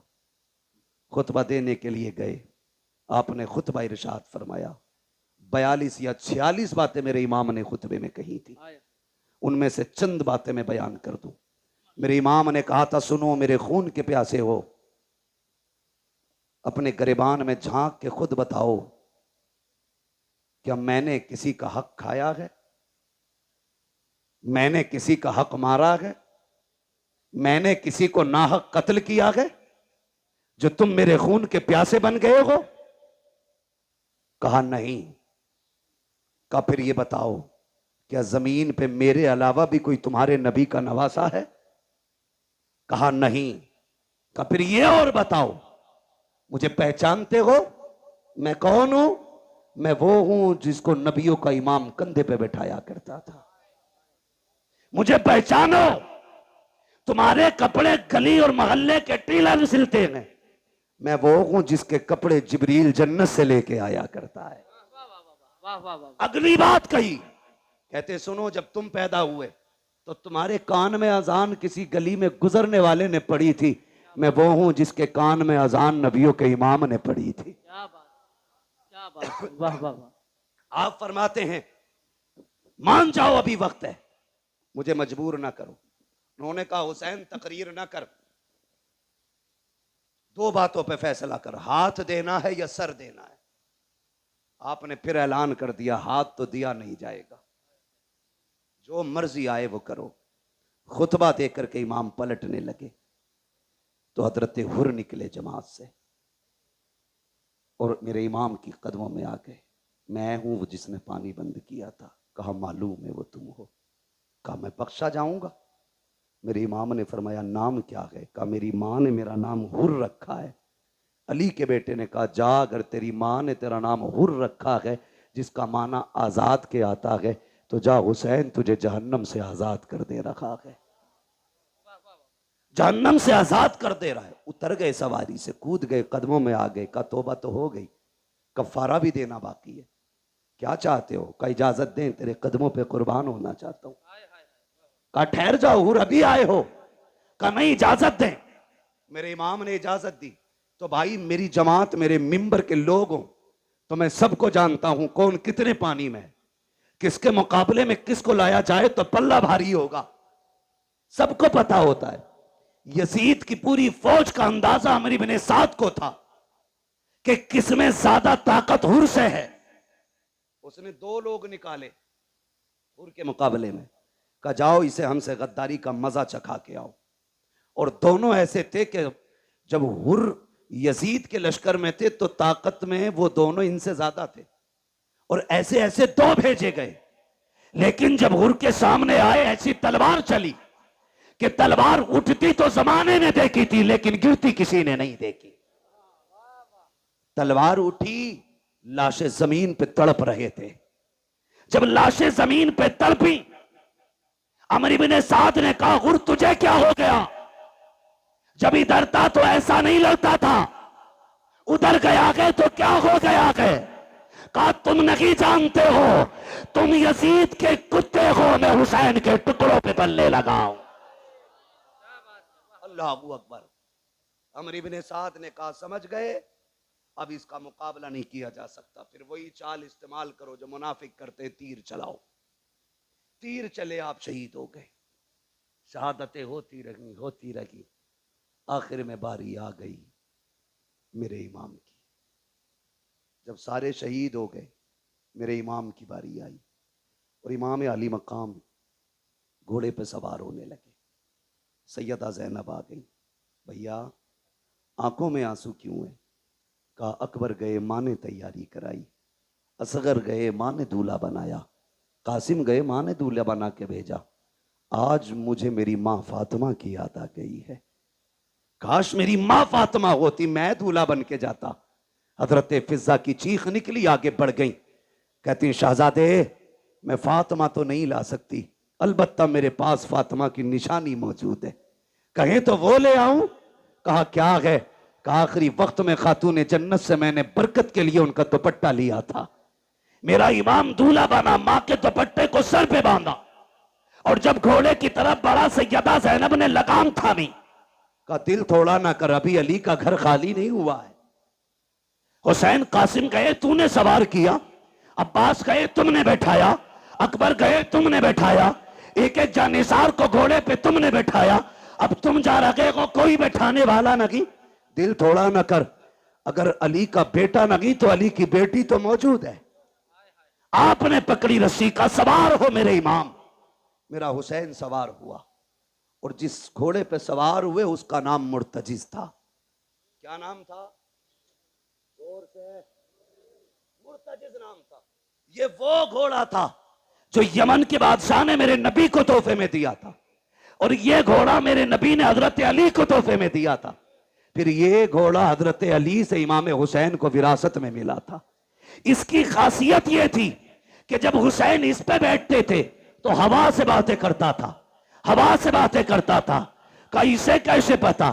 खुतबा देने के लिए गए, आपने खुतबा इरशाद फरमाया। 42 या 46 बातें मेरे इमाम ने खुतबे में कही थी, उनमें से चंद बातें मैं बयान कर दूं। मेरे इमाम ने कहा था, सुनो मेरे खून के प्यासे हो, अपने गरिबान में झांक के खुद बताओ, क्या मैंने किसी का हक खाया है? मैंने किसी का हक मारा है? मैंने किसी को नाहक कत्ल किया है जो तुम मेरे खून के प्यासे बन गए हो? कहा नहीं। कहा फिर ये बताओ, क्या जमीन पे मेरे अलावा भी कोई तुम्हारे नबी का नवासा है? कहा नहीं। कहा फिर ये और बताओ, मुझे पहचानते हो? मैं कौन हूं? मैं वो हूं जिसको नबियों का इमाम कंधे पे बैठाया करता था। मुझे पहचानो, तुम्हारे कपड़े गली और मोहल्ले के टीलर सिलते हैं। मैं वो हूं जिसके कपड़े जिब्रील जन्नत से लेके आया करता है। वाह वाह वाह। अगली बात कही, कहते सुनो जब तुम पैदा हुए तो तुम्हारे कान में अजान किसी गली में गुजरने वाले ने पड़ी थी। मैं वो हूं जिसके कान में अजान नबियों के इमाम ने पड़ी थी। क्या बात, क्या बात, वाह वाह वाह। आप फरमाते हैं मान जाओ अभी वक्त है, मुझे मजबूर ना करो। उन्होंने कहा हुसैन तकरीर ना कर, दो बातों पे फैसला कर, हाथ देना है या सर देना है। आपने फिर ऐलान कर दिया हाथ तो दिया नहीं जाएगा, जो मर्जी आए वो करो। खुतबा दे करके इमाम पलटने लगे तो हजरत हुर निकले जमात से और मेरे इमाम की कदमों में आ गए। मैं हूं वो जिसने पानी बंद किया था। कहा मालूम है वो तुम हो। कहा मैं बख्शा जाऊंगा। मेरे इमाम ने फरमाया नाम क्या है। कहा मेरी माँ ने मेरा नाम हुर रखा है। अली के बेटे ने कहा जा, अगर तेरी माँ ने तेरा नाम हुर रखा है जिसका माना आजाद के आता है तो जा, हुसैन तुझे जहन्नम से आजाद कर दे रखा है। जहन्नम से आजाद कर दे रहा है। उतर गए सवारी से, कूद गए, कदमों में आ गए। का तौबा तो हो गई, कफारा भी देना बाकी है। क्या चाहते हो? का इजाजत दें, तेरे कदमों पे कुर्बान होना चाहता हूं। का ठहर जाओ, हुर अभी आए हो? का नहीं, इजाजत दें। मेरे इमाम ने इजाजत दी। तो भाई मेरी जमात, मेरे मिंबर के लोग हो तो मैं सबको जानता हूं कौन कितने पानी में, किसके मुकाबले में किसको लाया जाए तो पल्ला भारी होगा, सबको पता होता है। यजीद की पूरी फौज का अंदाजा अमर इब्ने साद को था कि किसमें ज्यादा ताकत हुर से है। उसने दो लोग निकाले हुर के मुकाबले में, कहा जाओ इसे हमसे गद्दारी का मजा चखा के आओ। और दोनों ऐसे थे कि जब हुर यजीद के लश्कर में थे तो ताकत में वो दोनों इनसे ज्यादा थे और ऐसे ऐसे दो भेजे गए। लेकिन जब हुर के सामने आए ऐसी तलवार चली कि तलवार उठती तो जमाने ने देखी थी लेकिन गिरती किसी ने नहीं देखी। तलवार उठी, लाशें जमीन पे तड़प रहे थे। जब लाशें जमीन पे तड़पी, अमर इब्ने साद ने कहा हुर तुझे क्या हो गया? जब इधर था तो ऐसा नहीं लगता था, उधर गया गए तो क्या हो गया गए? कहा तुम नहीं जानते हो, तुम यजीद के कुत्ते हो, मैं हुसैन के टुकड़ों पे बल्ले लगाऊं। अल्लाह अकबर। अमर इब्ने साद ने कहा समझ गए, अब इसका मुकाबला नहीं किया जा सकता। फिर वही चाल इस्तेमाल करो जो मुनाफिक करते, तीर चलाओ। तीर चले, आप शहीद हो गए। शहादतें होती रही। आखिर में बारी आ गई मेरे इमाम की। जब सारे शहीद हो गए, मेरे इमाम की बारी आई और इमाम अली मकाम घोड़े पे सवार होने लगे। सैयदा ज़ैनब आ गई। भैया आंखों में आंसू क्यों है? कहा अकबर गए, माँ ने तैयारी कराई। असगर गए, माँ ने दूल्हा बनाया। कासिम गए, माँ ने दूल्हा बना के भेजा। आज मुझे मेरी माँ फातिमा की याद आ गई है। काश मेरी माँ फातिमा होती, मैं दूल्हा बन के जाता। हजरत फिजा की चीख निकली, आगे बढ़ गई। कहती शहजादे मैं फातिमा तो नहीं ला सकती, अलबत्ता मेरे पास फातिमा की निशानी मौजूद है, कहें तो वो ले आऊं। कहा क्या है? कहा आखिरी वक्त में खातून जन्नत से मैंने बरकत के लिए उनका दुपट्टा लिया था। मेरा इमाम दूल्हा बना, माँ के दुपट्टे को सर पे बांधा और जब घोड़े की तरफ बढ़ा, सैयदा ज़ैनब ने लगाम थामी। का दिल थोड़ा ना कर, अभी अली का घर खाली नहीं हुआ है। हुसैन कासिम गए, तूने सवार किया। अब्बास गए, तुमने बैठाया। अकबर गए, तुमने बैठाया। एक एक जानिसार को घोड़े पे तुमने बैठाया। अब तुम जा रहे हो, कोई बैठाने वाला नहीं। दिल थोड़ा ना कर, अगर अली का बेटा नहीं तो अली की बेटी तो मौजूद है। आपने पकड़ी रस्सी का सवार हो मेरे इमाम। मेरा हुसैन सवार हुआ और जिस घोड़े पे सवार हुए उसका नाम मुर्तजिज था। क्या नाम था? जोर से। मुर्तजिज नाम था। ये वो घोड़ा था जो यमन के बादशाह ने मेरे नबी को तोहफे में दिया था और ये घोड़ा मेरे नबी ने हजरत अली को तोहफे में दिया था। फिर ये घोड़ा हजरत अली से इमाम हुसैन को विरासत में मिला था। इसकी खासियत यह थी कि जब हुसैन इस पे बैठते थे तो हवा से बातें करता था, हवा से बातें करता था। का इसे कैसे पता?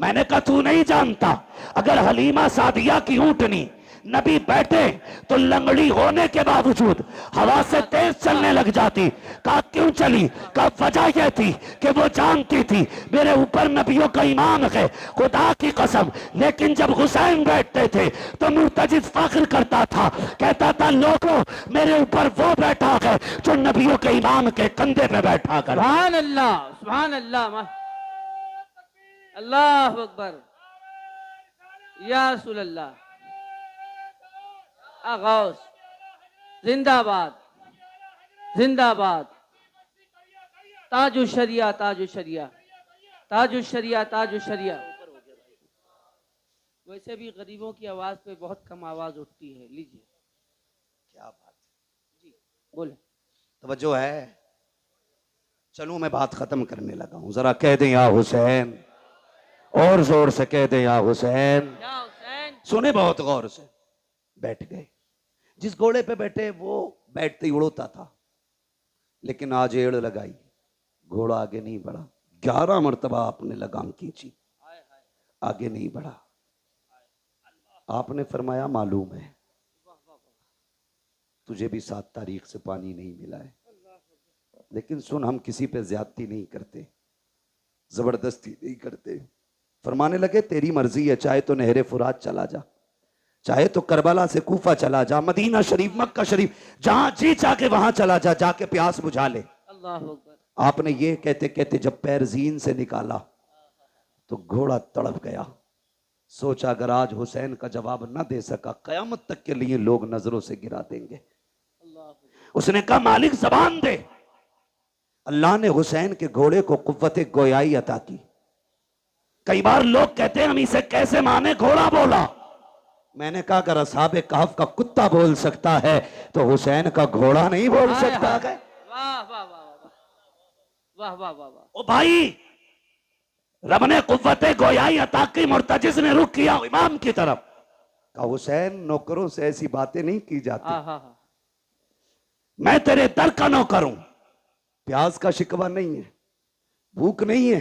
मैंने कहा तू नहीं जानता, अगर हलीमा सादिया की ऊंटनी नबी बैठे तो लंगड़ी होने के बावजूद हवा से तेज चलने लग जाती। कहा क्यों चली? कहा वजह यह थी कि वो जानती थी मेरे ऊपर नबियों का ईमान है, खुदा की कसम। लेकिन जब हुसैन बैठते थे तो मुर्तजिज फख्र करता था, कहता था लोगों मेरे ऊपर वो बैठा है जो नबियों के ईमान के कंधे पे बैठा कर। सुभान अल्लाह, सुभान अल्लाह, अल्लाह अकबर, या रसूल अल्लाह, आगौस जिंदाबाद, जिंदाबाद, ताजु शरिया, ताजु शरिया, ताजु शरिया, ताजु शरिया। वैसे भी गरीबों की आवाज पे बहुत कम आवाज उठती है। लीजिए, क्या बात जी बोले। तवज्जो है। चलूं मैं बात खत्म करने लगा हूं, जरा कह दें या हुसैन, और जोर से कह दें या हुसैन। या हुसैन। सुने बहुत गौर से। बैठ गए। जिस घोड़े पे बैठे वो बैठते ही उड़ता था, लेकिन आज एड़ लगाई, घोड़ा आगे नहीं बढ़ा। 11 मरतबा आपने लगाम खींची, आगे नहीं बढ़ा। आपने फरमाया मालूम है तुझे भी 7 तारीख से पानी नहीं मिला है, लेकिन सुन हम किसी पे ज्यादती नहीं करते, जबरदस्ती नहीं करते। फरमाने लगे तेरी मर्जी है, चाहे तो नहरे फुरात चला जा, चाहे तो करबला से कूफा चला जा, मदीना शरीफ, मक्का शरीफ, जहां जी चाहे वहां चला जा, जाके प्यास बुझा ले। अल्लाह अकबर। आपने ये कहते कहते जब पैर जीन से निकाला तो घोड़ा तड़प गया। सोचा अगर आज हुसैन का जवाब न दे सका, कयामत तक के लिए लोग नजरों से गिरा देंगे। उसने कहा मालिक जबान दे। अल्लाह ने हुसैन के घोड़े को कुव्वत गोयाई अता की। कई बार लोग कहते हैं हम इसे कैसे माने, घोड़ा बोला। मैंने कहा अगर असहाबे कहफ का कुत्ता बोल सकता है तो हुसैन का घोड़ा नहीं बोल सकता है। वाह वाह वाह वाह वाह वाह वाह। ओ भाई, रब ने कुव्वत गोयाई अता की, मुर्तजिज ने रुख किया इमाम की तरफ। कहा हुसैन नौकरों से ऐसी बातें नहीं की जाती, मैं तेरे दर का नौकर हूं। प्यास का शिकवा नहीं है, भूख नहीं है।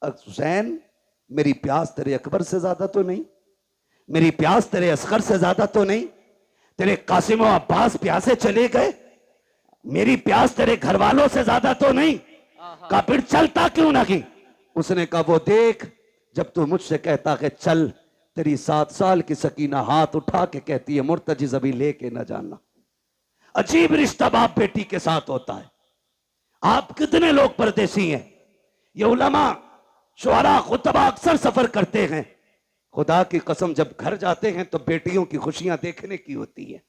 हुसैन मेरी प्यास तेरे अकबर से ज्यादा तो नहीं, मेरी प्यास तेरे असगर से ज्यादा तो नहीं, तेरे कासिम और अब्बास प्यासे चले गए, मेरी प्यास तेरे घर वालों से ज्यादा तो नहीं। कहा फिर चलता क्यों नहीं? उसने कहा वो देख, जब तू मुझसे कहता है चल, तेरी 7 साल की सकीना हाथ उठा के कहती है मुर्तजिज अभी लेके न जाना। अजीब रिश्ता बाप बेटी के साथ होता है। आप कितने लोग परदेसी हैं? ये उलमा शुआरा खुतबा अक्सर सफर करते हैं, खुदा की कसम जब घर जाते हैं तो बेटियों की खुशियां देखने की होती है।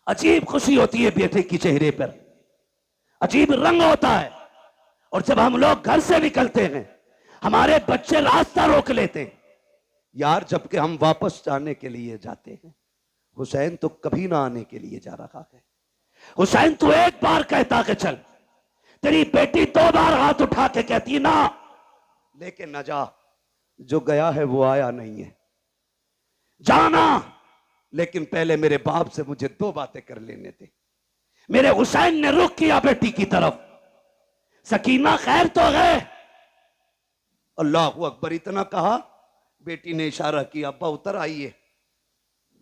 अजीब खुशी होती है बेटे की चेहरे पर, अजीब रंग होता है। और जब हम लोग घर से निकलते हैं हमारे बच्चे रास्ता रोक लेते हैं। यार जबकि हम वापस जाने के लिए जाते हैं, हुसैन तो कभी ना आने के लिए जा रहा है। हुसैन तू एक बार कहता कि चल, तेरी बेटी 2 बार हाथ उठा के कहती ना, लेकिन न जा। जो गया है वो आया नहीं है, जाना, लेकिन पहले मेरे बाप से मुझे 2 बातें कर लेने थे। मेरे हुसैन ने रुख किया बेटी की तरफ, सकीना खैर तो है? अल्लाह अकबर इतना कहा, बेटी ने इशारा किया अब्बा उतर आइए।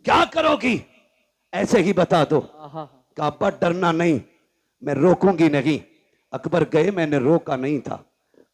क्या करोगी? ऐसे ही बता दो। कहा अब्बा डरना नहीं, मैं रोकूंगी नहीं। अकबर गए मैंने रोका नहीं था,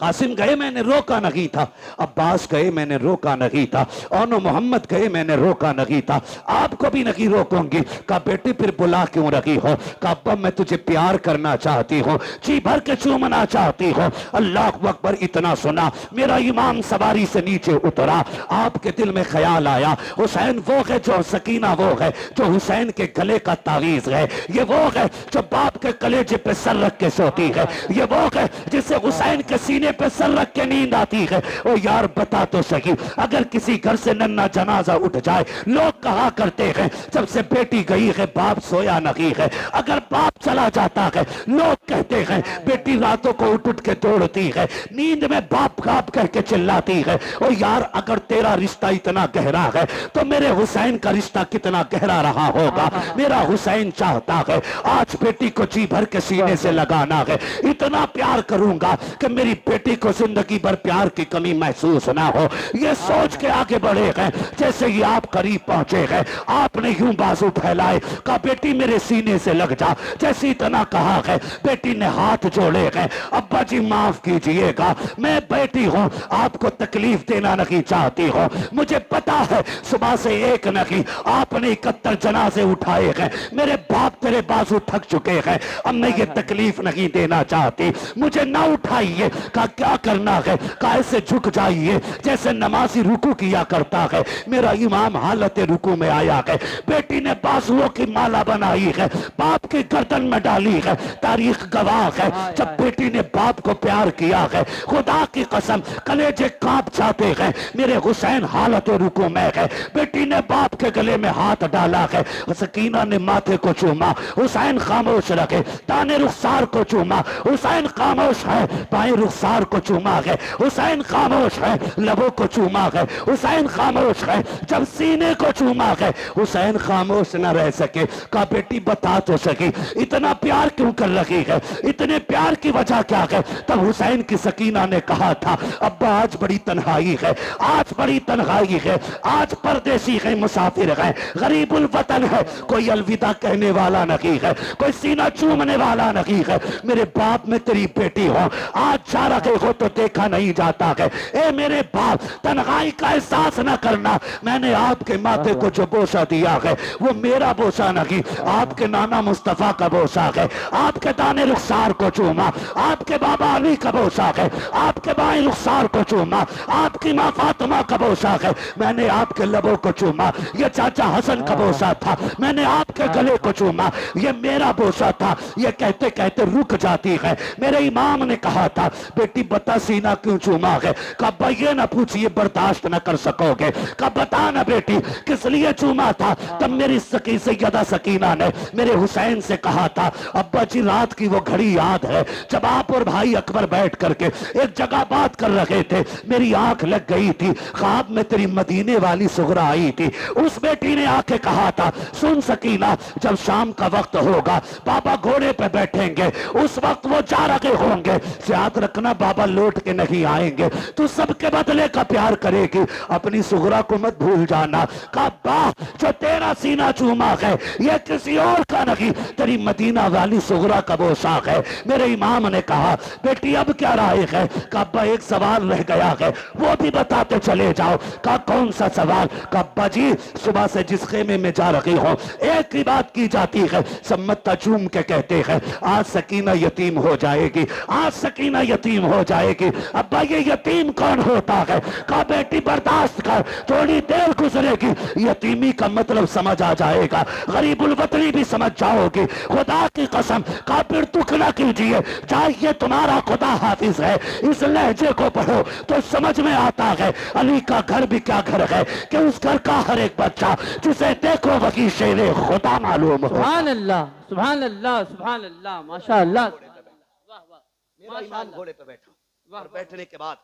कासिम गए मैंने रोका नहीं था, अब्बास गए मैंने रोका नहीं था, ओनो मोहम्मद गए मैंने रोका नहीं था, आपको भी नहीं रोकूंगी। कहा बेटी फिर बुला क्यों रही हो? कहा अब्बा मैं तुझे प्यार करना चाहती हूँ, जी भर के चूमना चाहती हूँ। अल्लाह अकबर इतना सुना, मेरा ईमान सवारी से नीचे उतरा। आपके दिल में ख्याल आया हुसैन वो है जो, सकीना वो है जो हुसैन के गले का तावीज है, ये वो है जो बाप के कलेजे पे सर रख के सोती है, ये वो है जिसे हुसैन के सीने पे सर रख के नींद आती है। ओ यार बता तो सही, अगर किसी घर से नन्ना जनाजा उठ जाए, लोग कहा करते हैं जब से बेटी गई है बाप सोया नहीं है। अगर बाप चला जाता है लोग कहते हैं बेटी रातों को उठ उठ के दौड़ती है, नींद में बाप बाप कह के चिल्लाती है। ओ यार अगर तेरा रिश्ता इतना गहरा है तो मेरे हुसैन का रिश्ता कितना गहरा रहा होगा। मेरा हुसैन चाहता है आज बेटी को जी भर के सीने से लगाना है, इतना प्यार करूंगा कि मेरी बेटी को जिंदगी भर प्यार की कमी महसूस ना हो, ये सोच के आगे बढ़े गए। जैसे ही आप करीब पहुंचे गए, आपने यूं बाजू फैलाए, कहा बेटी मेरे सीने से लग जा। जैसे इतना कहा गए, बेटी ने हाथ जोड़े गए, अब्बा जी माफ कीजिएगा, मैं बेटी हूं, आपको तकलीफ देना नहीं चाहती हूं, मुझे पता है सुबह से एक नहीं आपने 71 जनाजे उठाए हैं, मेरे बाप तेरे बाजू थक चुके हैं, अब मैं ये तकलीफ नहीं देना चाहती, मुझे ना उठाइए। कहा क्या करना है? कहा ऐसे झुक जाइए जैसे नमाजी रुकू किया करता है, मेरा इमाम हालत रुकू में आया है। बेटी ने बाजुओं की माला बनाई है, बाप की गर्दन में डाली है। तारीख गवाह है, जब बेटी ने बाप को प्यार किया है, खुदा की कसम कलेजे कांप जाते हैं। मेरे हुसैन हालत रुकू में है, बेटी ने बाप के गले में हाथ डाला है, सकीना ने माथे को चूमा, हुसैन खामोश रखे, दाने रुखसार को चूमा, हुसैन खामोश है, बाएं रुखसार को चूमा है, हुसैन खामोश है, लबों को चूमा है, हुसैन खामोश है, जब सीने को चूमा है, हुसैन खामोश न रह सके। कहा बेटी बता तो सकी इतना प्यार क्यों कर रही है, इतने प्यार की वजह क्या है? तब हुसैन की सकीना ने कहा था अब्बा आज बड़ी तन्हाई है, आज बड़ी तन्हाई है, आज परदेसी है, मुसाफिर है, गरीबुल वतन है, कोई अलविदा कहने वाला नहीं है, कोई सीना चूमने वाला नहीं है, मेरे बाप में तेरी बेटी हो, आज जा रहे हो तो देखा नहीं जाता है। ए मेरे बाप तन्हाई का एहसास न करना, मैंने आपके माथे को जो बोसा दिया है वो मेरा बोसा नहीं, आपके नाना मुस्तफा का बोसा है, आपके दाने रुखसार को चूमा, आपके बाबा अली का बोसा है, आपके बाएं रुखसार को चूमा, आपकी माँ फातिमा का बोसा है, मैंने आपके लबों को चूमा, ये चाचा हसन का बोसा था, मैंने आपके गले को चूमा, ये मेरा बोसा था। ये कहते कहते रुक जाती है। मेरे इमाम ने कहा था बेटी बता सीना क्यों चूमा है? कब ये ना पूछिए बर्दाश्त न कर सकोगे। कब बता ना बेटी किस लिए चूमा था? तब मेरी सैयदा सकीना ने मेरे हुसैन से कहा था अब्बा जी रात की वो घड़ी याद है जब आप और भाई अकबर बैठ करके एक जगह बात कर रहे थे, मेरी आंख लग गई थी, ख्वाब में तेरी मदीने वाली सुगरा आई थी। उस बेटी ने आके कहा था सुन सकीना जब शाम का वक्त होगा बाबा घोड़े पे बैठेंगे, उस वक्त वो जा रहे होंगे, याद रखना बाबा लौट के नहीं आएंगे, तू सबके बदले का प्यार करेगी, अपनी सुगरा को मत भूल जाना। काबा जो तेरा सीना चूमा है ये किसी और का नहीं, तेरी मदीना वाली सुगरा का पोशाक है। मेरे इमाम ने कहा बेटी अब क्या राय है? काबा एक सवाल रह गया है वो भी बताते चले जाओ। का कौन सा सवाल? काबा जी सुबह से जिस खेमे में जा रही हो एक ही बात की जाती है, सम्मत चूम के कहते हैं आज सकीना यतीम हो जाएगी, आज सकीना यतीम हो जाएगी। अब्बा ये यतीम कौन होता है? का बेटी बर्दाश्त कर, थोड़ी देर गुजरेगी यतीमी का मतलब समझ आ जाएगा, गरीबुल वतनी भी समझ जाओगी। खुदा की कसम का फिर दुख ना कीजिए, चाहिए तुम्हारा खुदा हाफिज है, इस लहजे को पढ़ो तो समझ में आता है अली का घर भी क्या घर है कि उस घर का हर एक बच्चा जिसे देखो वही शेरे खुदा मालूम हो। सुभान अल्लाह सुभान अल्लाह सुभान अल्लाह माशाअल्लाह। वाह वाह मेरा इमाम घोड़े पे बैठा और बैठने के बाद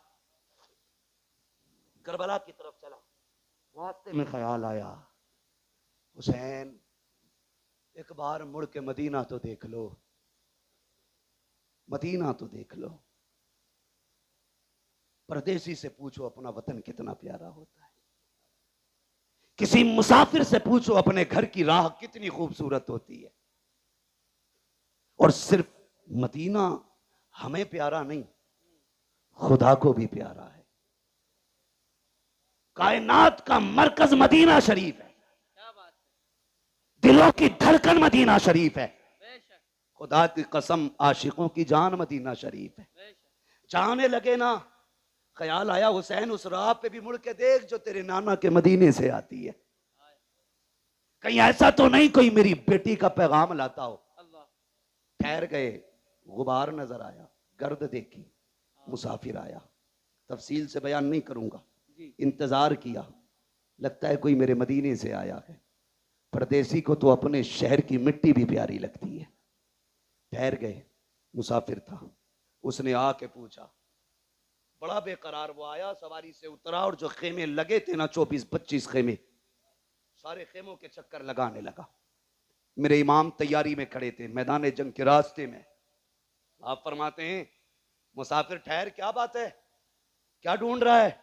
करबला की तरफ चला। रास्ते में ख्याल आया हुसैन एक बार मुड़ के मदीना तो देख लो, मदीना तो देख लो। परदेसी से पूछो अपना वतन कितना प्यारा होता है, किसी मुसाफिर से पूछो अपने घर की राह कितनी खूबसूरत होती है। और सिर्फ मदीना हमें प्यारा नहीं, खुदा को भी प्यारा है। कायनात का मरकज मदीना शरीफ है, दिलों की धड़कन मदीना शरीफ है। खुदा की कसम आशिकों की जान मदीना शरीफ है। जाने लगे ना, ख्याल आया हुसैन उस राह पे भी मुड़ के देख जो तेरे नाना के मदीने से आती है, कहीं ऐसा तो नहीं कोई मेरी बेटी का पैगाम लाता हो। ठहर गए, गुबार नजर आया, गर्द देखी, मुसाफिर आया। तफसील से बयान नहीं करूंगा, इंतजार किया, लगता है कोई मेरे मदीने से आया है। परदेसी को तो अपने शहर की मिट्टी भी प्यारी लगती है। ठहर गए, मुसाफिर था, उसने आके पूछा, बड़ा बेकरार वो आया, सवारी से उतरा और जो खेमे लगे थे ना 24-25 खेमे, सारे खेमों के चक्कर लगाने लगा। मेरे इमाम तैयारी में खड़े थे मैदान जंग के रास्ते में। आप फरमाते हैं मुसाफिर ठहर, क्या बात है, क्या ढूंढ रहा है?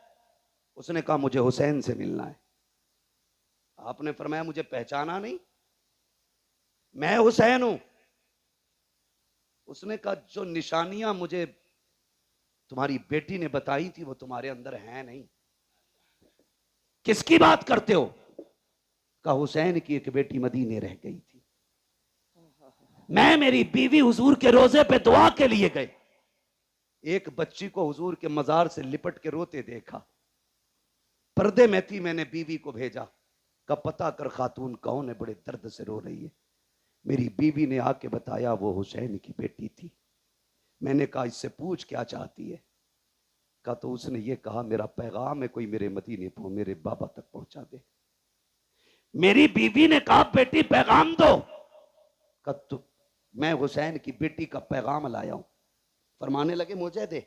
उसने कहा मुझे हुसैन से मिलना है। आपने फरमाया मुझे पहचाना नहीं, मैं हुसैन हूं। उसने कहा जो निशानियां मुझे तुम्हारी बेटी ने बताई थी वो तुम्हारे अंदर हैं नहीं। किसकी बात करते हो? कहा हुसैन की एक बेटी मदीने रह गई थी, मैं मेरी बीवी हुजूर के रोजे पे दुआ के लिए गए, एक बच्ची को हुजूर के मजार से लिपट के रोते देखा, पर्दे में थी, मैंने बीवी को भेजा, का पता कर खातून कौन है, बड़े दर्द से रो रही है। मेरी बीवी ने आके बताया वो हुसैन की बेटी थी। मैंने कहा इससे पूछ क्या चाहती है? कहा तो उसने ये कहा मेरा पैगाम है कोई मेरे मदीने मेरे बाबा तक पहुंचा दे। मेरी बीवी ने कहा बेटी पैगाम दो। कहा तो मैं हुसैन की बेटी का पैगाम लाया हूं। फरमाने लगे मुझे दे।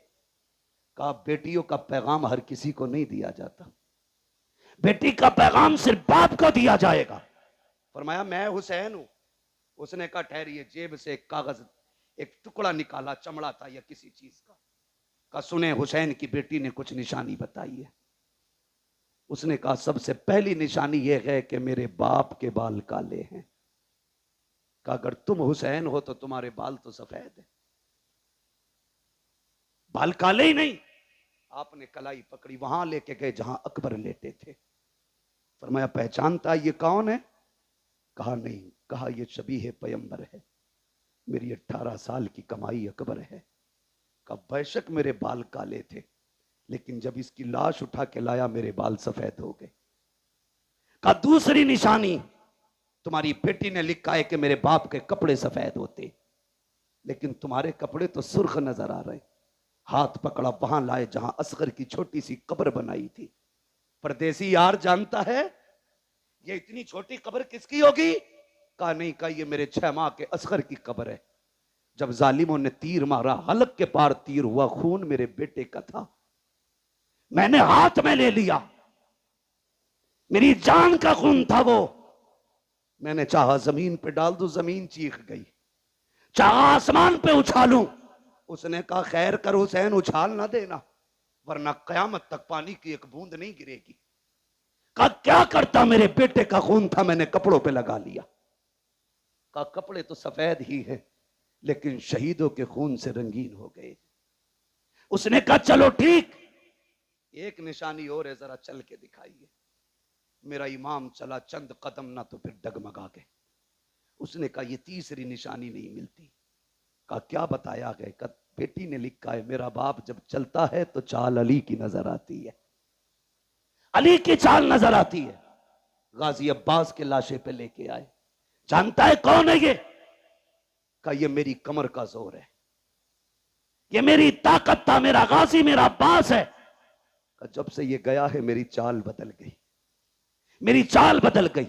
कहा बेटियों का पैगाम हर किसी को नहीं दिया जाता, बेटी का पैगाम सिर्फ बाप को दिया जाएगा। फरमाया मैं हुसैन हूं। उसने कहा ठहरिए, जेब से एक कागज, एक टुकड़ा निकाला, चमड़ा था या किसी चीज का। कहा सुने हुसैन की बेटी ने कुछ निशानी बताई है। उसने कहा सबसे पहली निशानी यह है कि मेरे बाप के बाल काले हैं। कहा अगर तुम हुसैन हो तो तुम्हारे बाल तो सफेद है, बाल काले ही नहीं। आपने कलाई पकड़ी, वहां लेके गए जहां अकबर लेटे थे। फरमाया पहचानता ये कौन है? कहा नहीं। कहा ये शबीह पैगंबर है, मेरी 18 साल की कमाई अकबर है। कहा बेशक मेरे बाल काले थे, लेकिन जब इसकी लाश उठा के लाया मेरे बाल सफेद हो गए। कहा दूसरी निशानी, तुम्हारी बेटी ने लिखा है कि मेरे बाप के कपड़े सफेद होते, लेकिन तुम्हारे कपड़े तो सुर्ख नजर आ रहे। हाथ पकड़ा, वहां लाए जहां असगर की छोटी सी कब्र बनाई थी। परदेसी यार जानता है ये इतनी छोटी कब्र किसकी होगी? कहा नहीं। कहा ये मेरे 6 माह के असगर की कब्र है। जब जालिमों ने तीर मारा, हलक के पार तीर हुआ, खून मेरे बेटे का था, मैंने हाथ में ले लिया, मेरी जान का खून था वो। मैंने चाहा जमीन पे डाल दूं, जमीन चीख गई, चाहा आसमान पे उछालूं। उसने कहा खैर कर हुसैन, उछाल ना देना, वरना कयामत तक पानी की एक बूंद नहीं गिरेगी। कहा क्या करता, मेरे बेटे का खून था, मैंने कपड़ों पे लगा लिया। कहा कपड़े तो सफेद ही हैं, लेकिन शहीदों के खून से रंगीन हो गए। उसने कहा चलो ठीक, एक निशानी और है, जरा चल के दिखाइए। मेरा इमाम चला चंद कदम ना तो फिर डगमगा गए। उसने कहा ये तीसरी निशानी नहीं मिलती। कहा क्या बताया गया? कहा बेटी ने लिखा है मेरा बाप जब चलता है तो चाल अली की नजर आती है, अली की चाल नजर आती है। गाजी अब्बास के लाशे पे लेके आए। जानता है कौन है ये? कहा ये मेरी कमर का जोर है, ये मेरी ताकत था, मेरा गाजी मेरा अब्बास है। कहा जब से ये गया है मेरी चाल बदल गई, मेरी चाल बदल गई।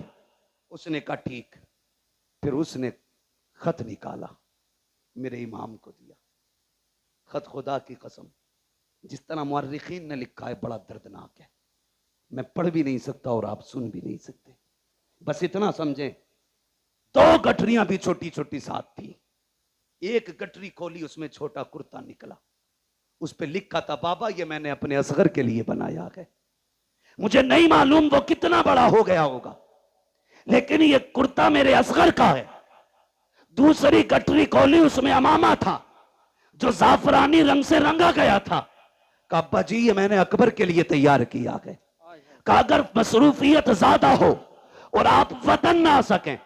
उसने कहा ठीक। फिर उसने खत निकाला, मेरे इमाम को दिया। खत खुदा की कसम जिस तरह मुअर्रिखीन ने लिखा है बड़ा दर्दनाक है, मैं पढ़ भी नहीं सकता और आप सुन भी नहीं सकते। बस इतना समझें, 2 गठरियां भी छोटी छोटी साथ थी। एक गठरी खोली, उसमें छोटा कुर्ता निकला, उस पे लिखा था बाबा ये मैंने अपने असगर के लिए बनाया है, मुझे नहीं मालूम वो कितना बड़ा हो गया होगा, लेकिन ये कुर्ता मेरे असगर का है। दूसरी गठरी खोली, उसमें अमामा था जो जाफरानी रंग से रंगा गया था। कहा अब्बा जी ये मैंने अकबर के लिए तैयार किया है। कहा अगर मसरूफियत ज्यादा हो और आप वतन ना आ सकें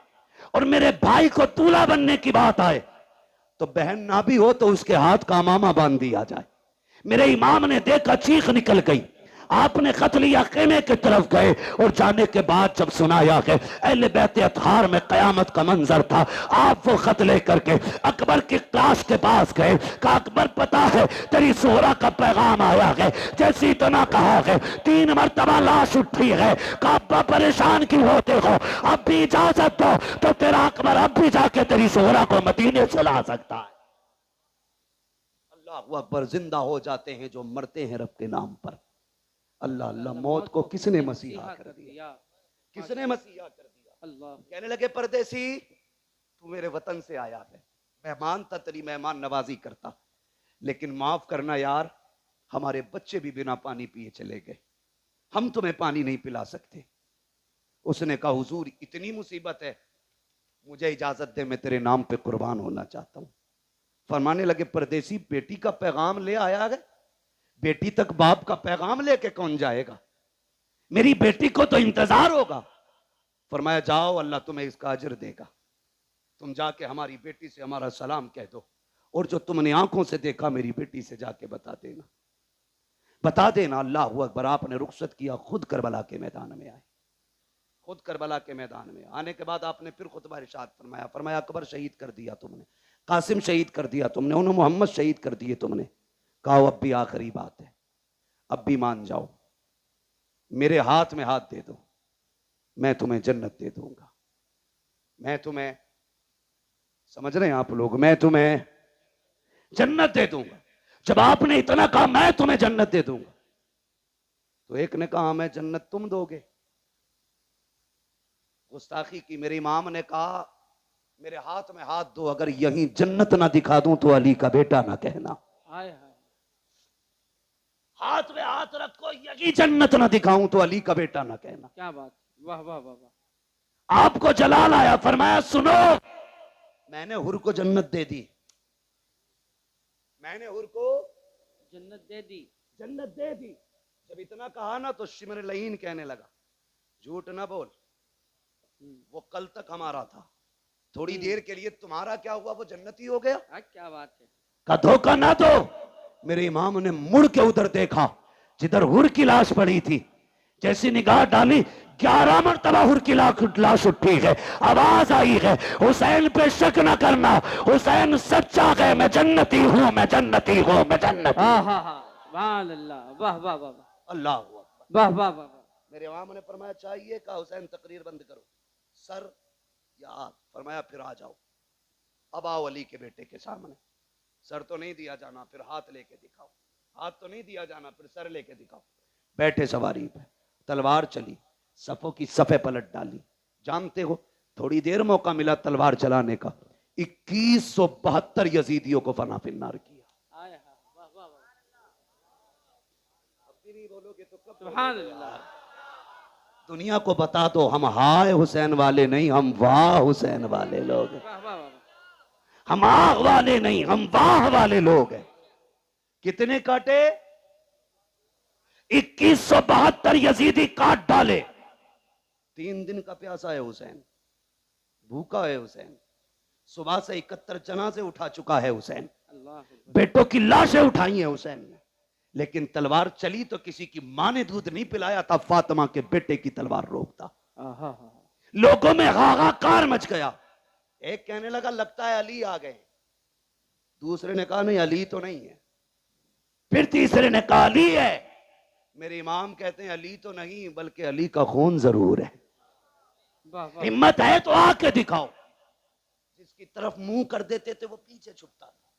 और मेरे भाई को दूल्हा बनने की बात आए तो बहन ना भी हो तो उसके हाथ का अमामा बांध दिया जाए। मेरे इमाम ने देखा, चीख निकल गई। आपने खत लिया, खेमे की तरफ गए और जाने के बाद जब सुनाया कि अहले बैत अतहार में कयामत का मंजर था, आप वो खत लेकर के अकबर की क्लास के पास गए। कहा अकबर पता है तेरी सोहरा का पैगाम आया है, जैसी इतना कहा है 3 मरतबा लाश उठी है। कहा अब्बा परेशान क्यों होते हो, अब भी इजाजत दो तो तेरा अकबर अब भी जाके तेरी सोहरा को मदीने से ला सकता है। अल्लाह अकबर, जिंदा हो जाते हैं जो मरते हैं रब के नाम पर। अल्लाह अल्लाह, मौत को किसने मसीहा कर दिया, किसने मसीहा कर दिया। अल्लाह कहने लगे परदेसी तू मेरे वतन से आया है, मेहमान था, तेरी मेहमान नवाजी करता। लेकिन माफ करना यार, हमारे बच्चे भी बिना पानी पिए चले गए, हम तुम्हें पानी नहीं पिला सकते। उसने कहा हुजूर इतनी मुसीबत है, मुझे इजाजत दे, मैं तेरे नाम पे कुर्बान होना चाहता हूं। फरमाने लगे परदेसी बेटी का पैगाम ले आया है, बेटी तक बाप का पैगाम लेके कौन जाएगा, मेरी बेटी को तो इंतजार होगा। फरमाया जाओ, अल्लाह तुम्हें इसका अजर देगा, तुम जाके हमारी बेटी से हमारा सलाम कह दो, और जो तुमने आंखों से देखा मेरी बेटी से जाके बता देना, बता देना। अल्लाह अकबर। आपने रुखसत किया, खुद करबला के मैदान में आए। खुद करबला के मैदान में आने के बाद आपने फिर खुतबा इरशाद फरमाया, फरमाया अकबर शहीद कर दिया तुमने, कासिम शहीद कर दिया तुमने, उन्होंने मोहम्मद शहीद कर दिए तुमने। कहा अब भी आखिरी बात है, अब भी मान जाओ, मेरे हाथ में हाथ दे दो, मैं तुम्हें जन्नत दे दूंगा। मैं तुम्हें, समझ रहे हैं आप लोग, मैं तुम्हें जन्नत दे दूंगा। जब आपने इतना कहा मैं तुम्हें जन्नत दे दूंगा, तो एक ने कहा मैं जन्नत तुम दोगे। गुस्ताखी की। मेरे इमाम ने कहा मेरे हाथ में हाथ दो, अगर यहीं जन्नत ना दिखा दूं तो अली का बेटा ना कहना। हाथ में हाथ रखो, यही जन्नत ना दिखाऊं तो अली का बेटा ना कहना। क्या बात, वाह वाह वाह वाह। आपको जलाल आया, फरमाया सुनो, मैंने हुर को जन्नत दे दी, मैंने हुर को जन्नत दे दी, जन्नत दे दी। जब इतना कहा ना तो शिमर लहीन कहने लगा झूठ ना बोल, वो कल तक हमारा था, थोड़ी देर के लिए तुम्हारा क्या हुआ, वो जन्नती हो गया। क्या बात है। का धोखा ना दो। मेरे इमाम ने मुड़ के उधर देखा जिधर हुर की लाश पड़ी थी, जैसी निगाह डाली 11 मरतबा हुर की लाश उठी है, आवाज आई है हुसैन पे शक न करना, हुसैन सच्चा है, मैं जन्नती हूं, मैं जन्नती हूं, मैं जन्नती। वाह वाह वाह अल्लाह वाह वाह वाह। मेरे इमाम ने फरमाया चाहिए, कहा हुसैन तकरीर बंद करो, सर या हाथ। फरमाया फिर आ जाओ, अब आओ अली के बेटे के सामने। सर तो नहीं दिया जाना, फिर हाथ लेके दिखाओ, हाथ तो नहीं दिया जाना, फिर सर लेके दिखाओ। बैठे सवारी पे, तलवार चली, सफों की सफे पलट डाली। जानते हो थोड़ी देर मौका मिला तलवार चलाने का, 2172 यजीदियों को फना फिन्नार किया। अब भी नहीं बोलोगे तो कब? सुभान अल्लाह। दुनिया को बता दो हम हाय हुसैन वाले नहीं, हम वाह हुसैन वाले लोग हैं। हम आह वाले नहीं, हम वाह वाले लोग हैं। कितने काटे? 2172 यजीदी काट डाले। 3 दिन का प्यासा है हुसैन, भूखा है हुसैन, सुबह से 71 जनाजे उठा चुका है हुसैन, बेटों की लाशें उठाई है हुसैन ने, लेकिन तलवार चली तो किसी की मां ने दूध नहीं पिलाया था, फातिमा के बेटे की तलवार रोकता। लोगों में हाहाकार मच गया। एक कहने लगा लगता है अली आ गए, दूसरे ने कहा नहीं अली तो नहीं है, फिर तीसरे ने कहा अली है। मेरे इमाम कहते हैं अली तो नहीं बल्कि अली का खून जरूर है। हिम्मत है तो आके दिखाओ। जिसकी तरफ मुंह कर देते थे वो पीछे छुपता था,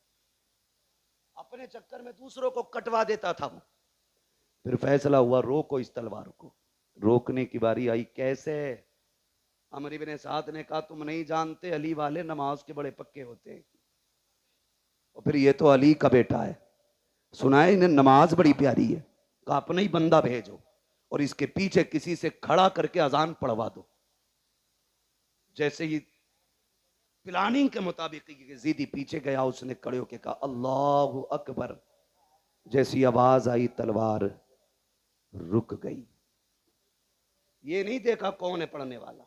अपने चक्कर में दूसरों को कटवा देता था वो। फिर फैसला हुआ रोको इस तलवार को। रोकने की बारी आई, कैसे? अमर इब्ने साद ने कहा तुम नहीं जानते अली वाले नमाज के बड़े पक्के होते हैं, और फिर ये तो अली का बेटा है, सुना है इन्हें नमाज बड़ी प्यारी है, कहा अपना ही बंदा भेजो और इसके पीछे किसी से खड़ा करके अजान पढ़वा दो। जैसे ही प्लानिंग के मुताबिक यजीदी पीछे गया, उसने खड़े होकर कहा अल्लाहु अकबर। जैसी आवाज आई तलवार रुक गई। ये नहीं देखा कौन है पढ़ने वाला,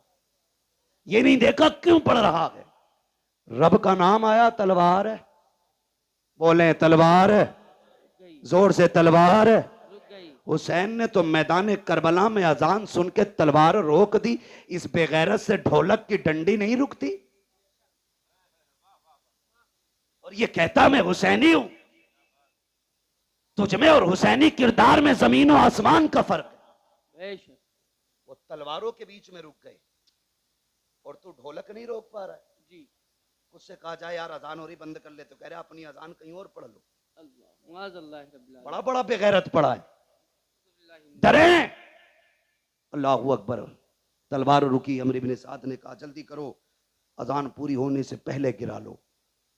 ये नहीं देखा क्यों पढ़ रहा है, रब का नाम आया तलवार है। बोले तलवार है, जोर से तलवार है। हुसैन ने तो मैदान करबला में अजान सुन के तलवार रोक दी। इस बेगैरत से ढोलक की डंडी नहीं रुकती, और ये कहता मैं हुसैनी हूं। तुझमें और हुसैनी किरदार में जमीन और आसमान का फर्क है। वो तलवारों के बीच में रुक गए और तू ढोलक नहीं रोक पा रहा है जी। उससे कहा जाए यार अजान हो रही बंद कर ले, तो कह रहे अपनी अजान कहीं और पढ़ लो। बड़ा बड़ा बेगैरत पड़ा है। डरे अल्लाहू अकबर। तलवार रुकी। अमर इब्ने साद ने कहा जल्दी करो, अजान पूरी होने से पहले गिरा लो,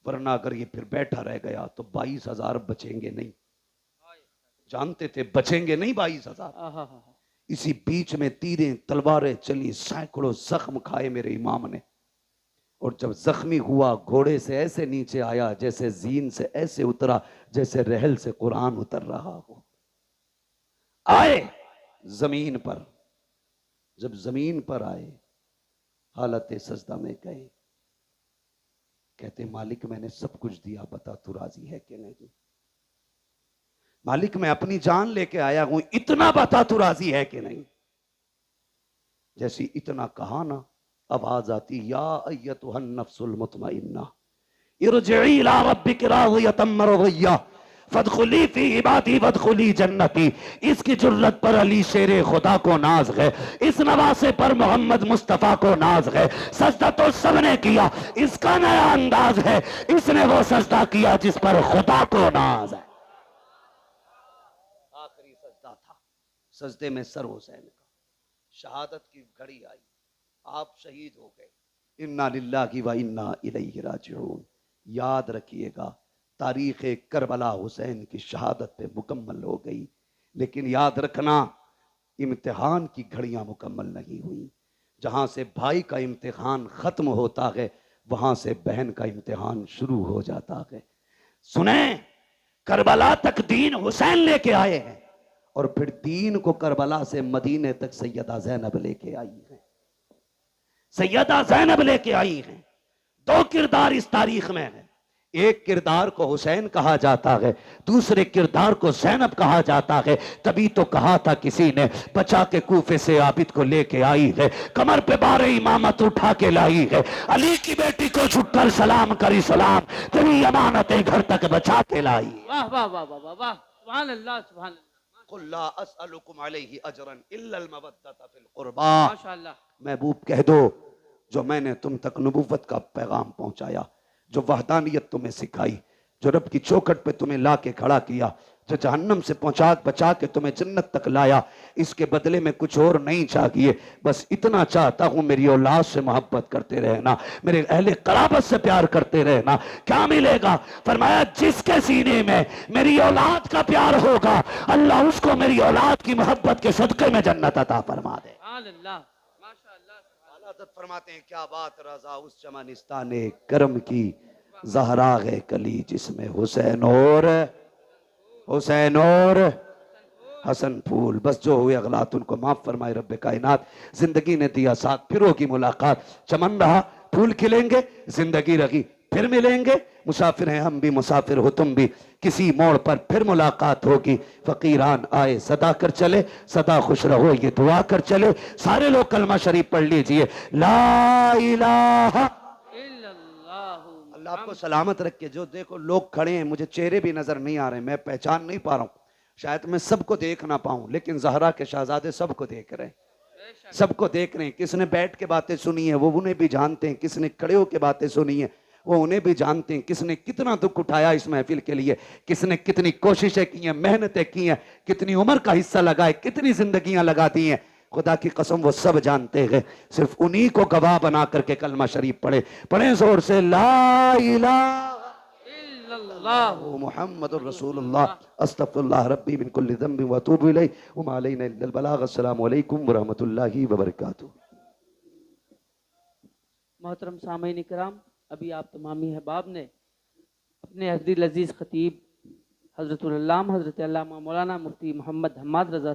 वरना अगर ये फिर बैठा रह गया तो 22,000 बचेंगे नहीं। जानते थे बचेंगे नहीं 22,000। इसी बीच में तीरें तलवारें चली, सैकड़ों जख्म खाए मेरे इमाम ने। और जब जख्मी हुआ घोड़े से ऐसे नीचे आया जैसे जीन से ऐसे उतरा जैसे रहल से कुरान उतर रहा हो। आए जमीन पर, जब जमीन पर आए हालत सजदा में गए, कहते मालिक मैंने सब कुछ दिया, बता तू राजी है कि नहीं। मालिक मैं अपनी जान लेके आया हूं, इतना बता तू राजी है कि नहीं। जैसी इतना कहा ना, आवाज आती या अय्यतुहन नफ्सुल मुतमइन्ना इरजिई इला रब्बिक राज़ियतम मरज़िय्या फदखुली फी इबादी वदखुली जन्नती। इसकी जुर्रत पर अली शेरे खुदा को नाज है, इस नवासे पर मोहम्मद मुस्तफा को नाज है। सजदा तो सबने किया, इसका नया अंदाज है, इसने वो सजदा किया जिस पर खुदा को नाज है। आखिरी सजदा था, सजदे में सर हुसैन का, शहादत की घड़ी आई, आप शहीद हो गए। इन्ना लिल्लाहि व इन्ना इलैहि राजिऊन। याद रखिएगा तारीख करबला हुसैन की शहादत पे मुकम्मल हो गई, लेकिन याद रखना इम्तिहान की घड़ियां मुकम्मल नहीं हुई। जहां से भाई का इम्तिहान खत्म होता है वहां से बहन का इम्तिहान शुरू हो जाता है। सुने, करबला तक दीन हुसैन लेके आए हैं और फिर दीन को करबला से मदीने तक सैयदा ज़ैनब लेके आई है। सैयदा ज़ैनब लेके आई हैं। दो किरदार इस तारीख में है, एक किरदार को हुसैन कहा जाता है, दूसरे किरदार को ज़ैनब कहा जाता है। तभी तो कहा था किसी ने, बचा के कूफे से आबिद को लेके आई है, कमर पे बारे इमामत उठा के लाई है, अली की बेटी को झुककर सलाम करी सलाम, तेरी अमानतें घर तक बचा के लाई। वाह वाह वाह वाह वाह, सुभान अल्लाह सुभान अल्लाह। कुल ला अस्अलुकुम अलैहि अजरन इल्लल मवद्दता फिल कुर्बा। माशाअल्लाह। महबूब कह दो जो मैंने तुम तक नबुव्वत का पैगाम पहुंचाया, जो वहदानियत तुम्हें सिखाई, जो रब की चौखट पे तुम्हें ला के खड़ा किया, जो जहन्नम से पहुंचा बचा के तुम्हें जन्नत तक लाया, इसके बदले में कुछ और नहीं चाहिए। बस इतना चाहता हूं मेरी औलाद से मोहब्बत करते रहना, मेरे अहले कराबत से प्यार करते रहना। क्या मिलेगा? फरमाया जिसके सीने में मेरी औलाद का प्यार होगा अल्लाह उसको मेरी औलाद की मोहब्बत के सदके में जन्नत अता फरमा दे। फरमाते हैं क्या बात रजा उस चमनिस्तान करम की, ज़हरा है कली जिसमें हुसैन और हसन फूल। बस जो हुए अगलात उनको माफ फरमाए रब्बे कायनात। जिंदगी ने दिया साथ, फिर होगी मुलाकात, चमन रहा फूल खिलेंगे, जिंदगी रही फिर मिलेंगे। मुसाफिर हैं हम भी, मुसाफिर हो तुम भी, किसी मोड़ पर फिर मुलाकात होगी। फकीरान आए सदा कर चले, सदा खुश रहो ये दुआ कर चले। सारे लोग कलमा शरीफ पढ़ लीजिए, ला इलाहा इल्लल्लाह। अल्लाह आपको सलामत रखे। जो देखो लोग खड़े हैं, मुझे चेहरे भी नजर नहीं आ रहे, मैं पहचान नहीं पा रहा हूँ, शायद मैं सबको देख ना पाऊं, लेकिन ज़हरा के शहजादे सबको देख रहे हैं, सबको देख रहे हैं। किसने बैठ के बातें सुनी है वो उन्हें भी जानते हैं, किसने खड़े होकर बातें सुनी है वो उन्हें भी जानते हैं। किसने कितना दुख उठाया इस महफिल के लिए, किसने कितनी कोशिशें की हैं, मेहनतें की हैं, कितनी उम्र का हिस्सा लगाए, कितनी जिंदगियां लगा दी हैं, खुदा की कसम वो सब जानते हैं। सिर्फ उन्हीं को गवाह बना करके कलमा शरीफ पढ़े जोर से, ला इलाहा इल्लल्लाह मुहम्मदुर रसूलुल्लाह अस्तगफिरुल्लाह रब्बी मिन कुल्लि ज़ंबि व अतूबु इलैहि व मा अलैना इल्लल बलाग। अस्सलामु अलैकुम व रहमतुल्लाहि व बरकातुहू। मोहतरम सामीन इकराम, अभी आप तमामी अहबाब ने अपने हज़रत अजीज़ खतीब हज़रतुल अल्लामा हज़रत अल्लामा मौलाना मुफ्ती मोहम्मद हम्माद रज़ा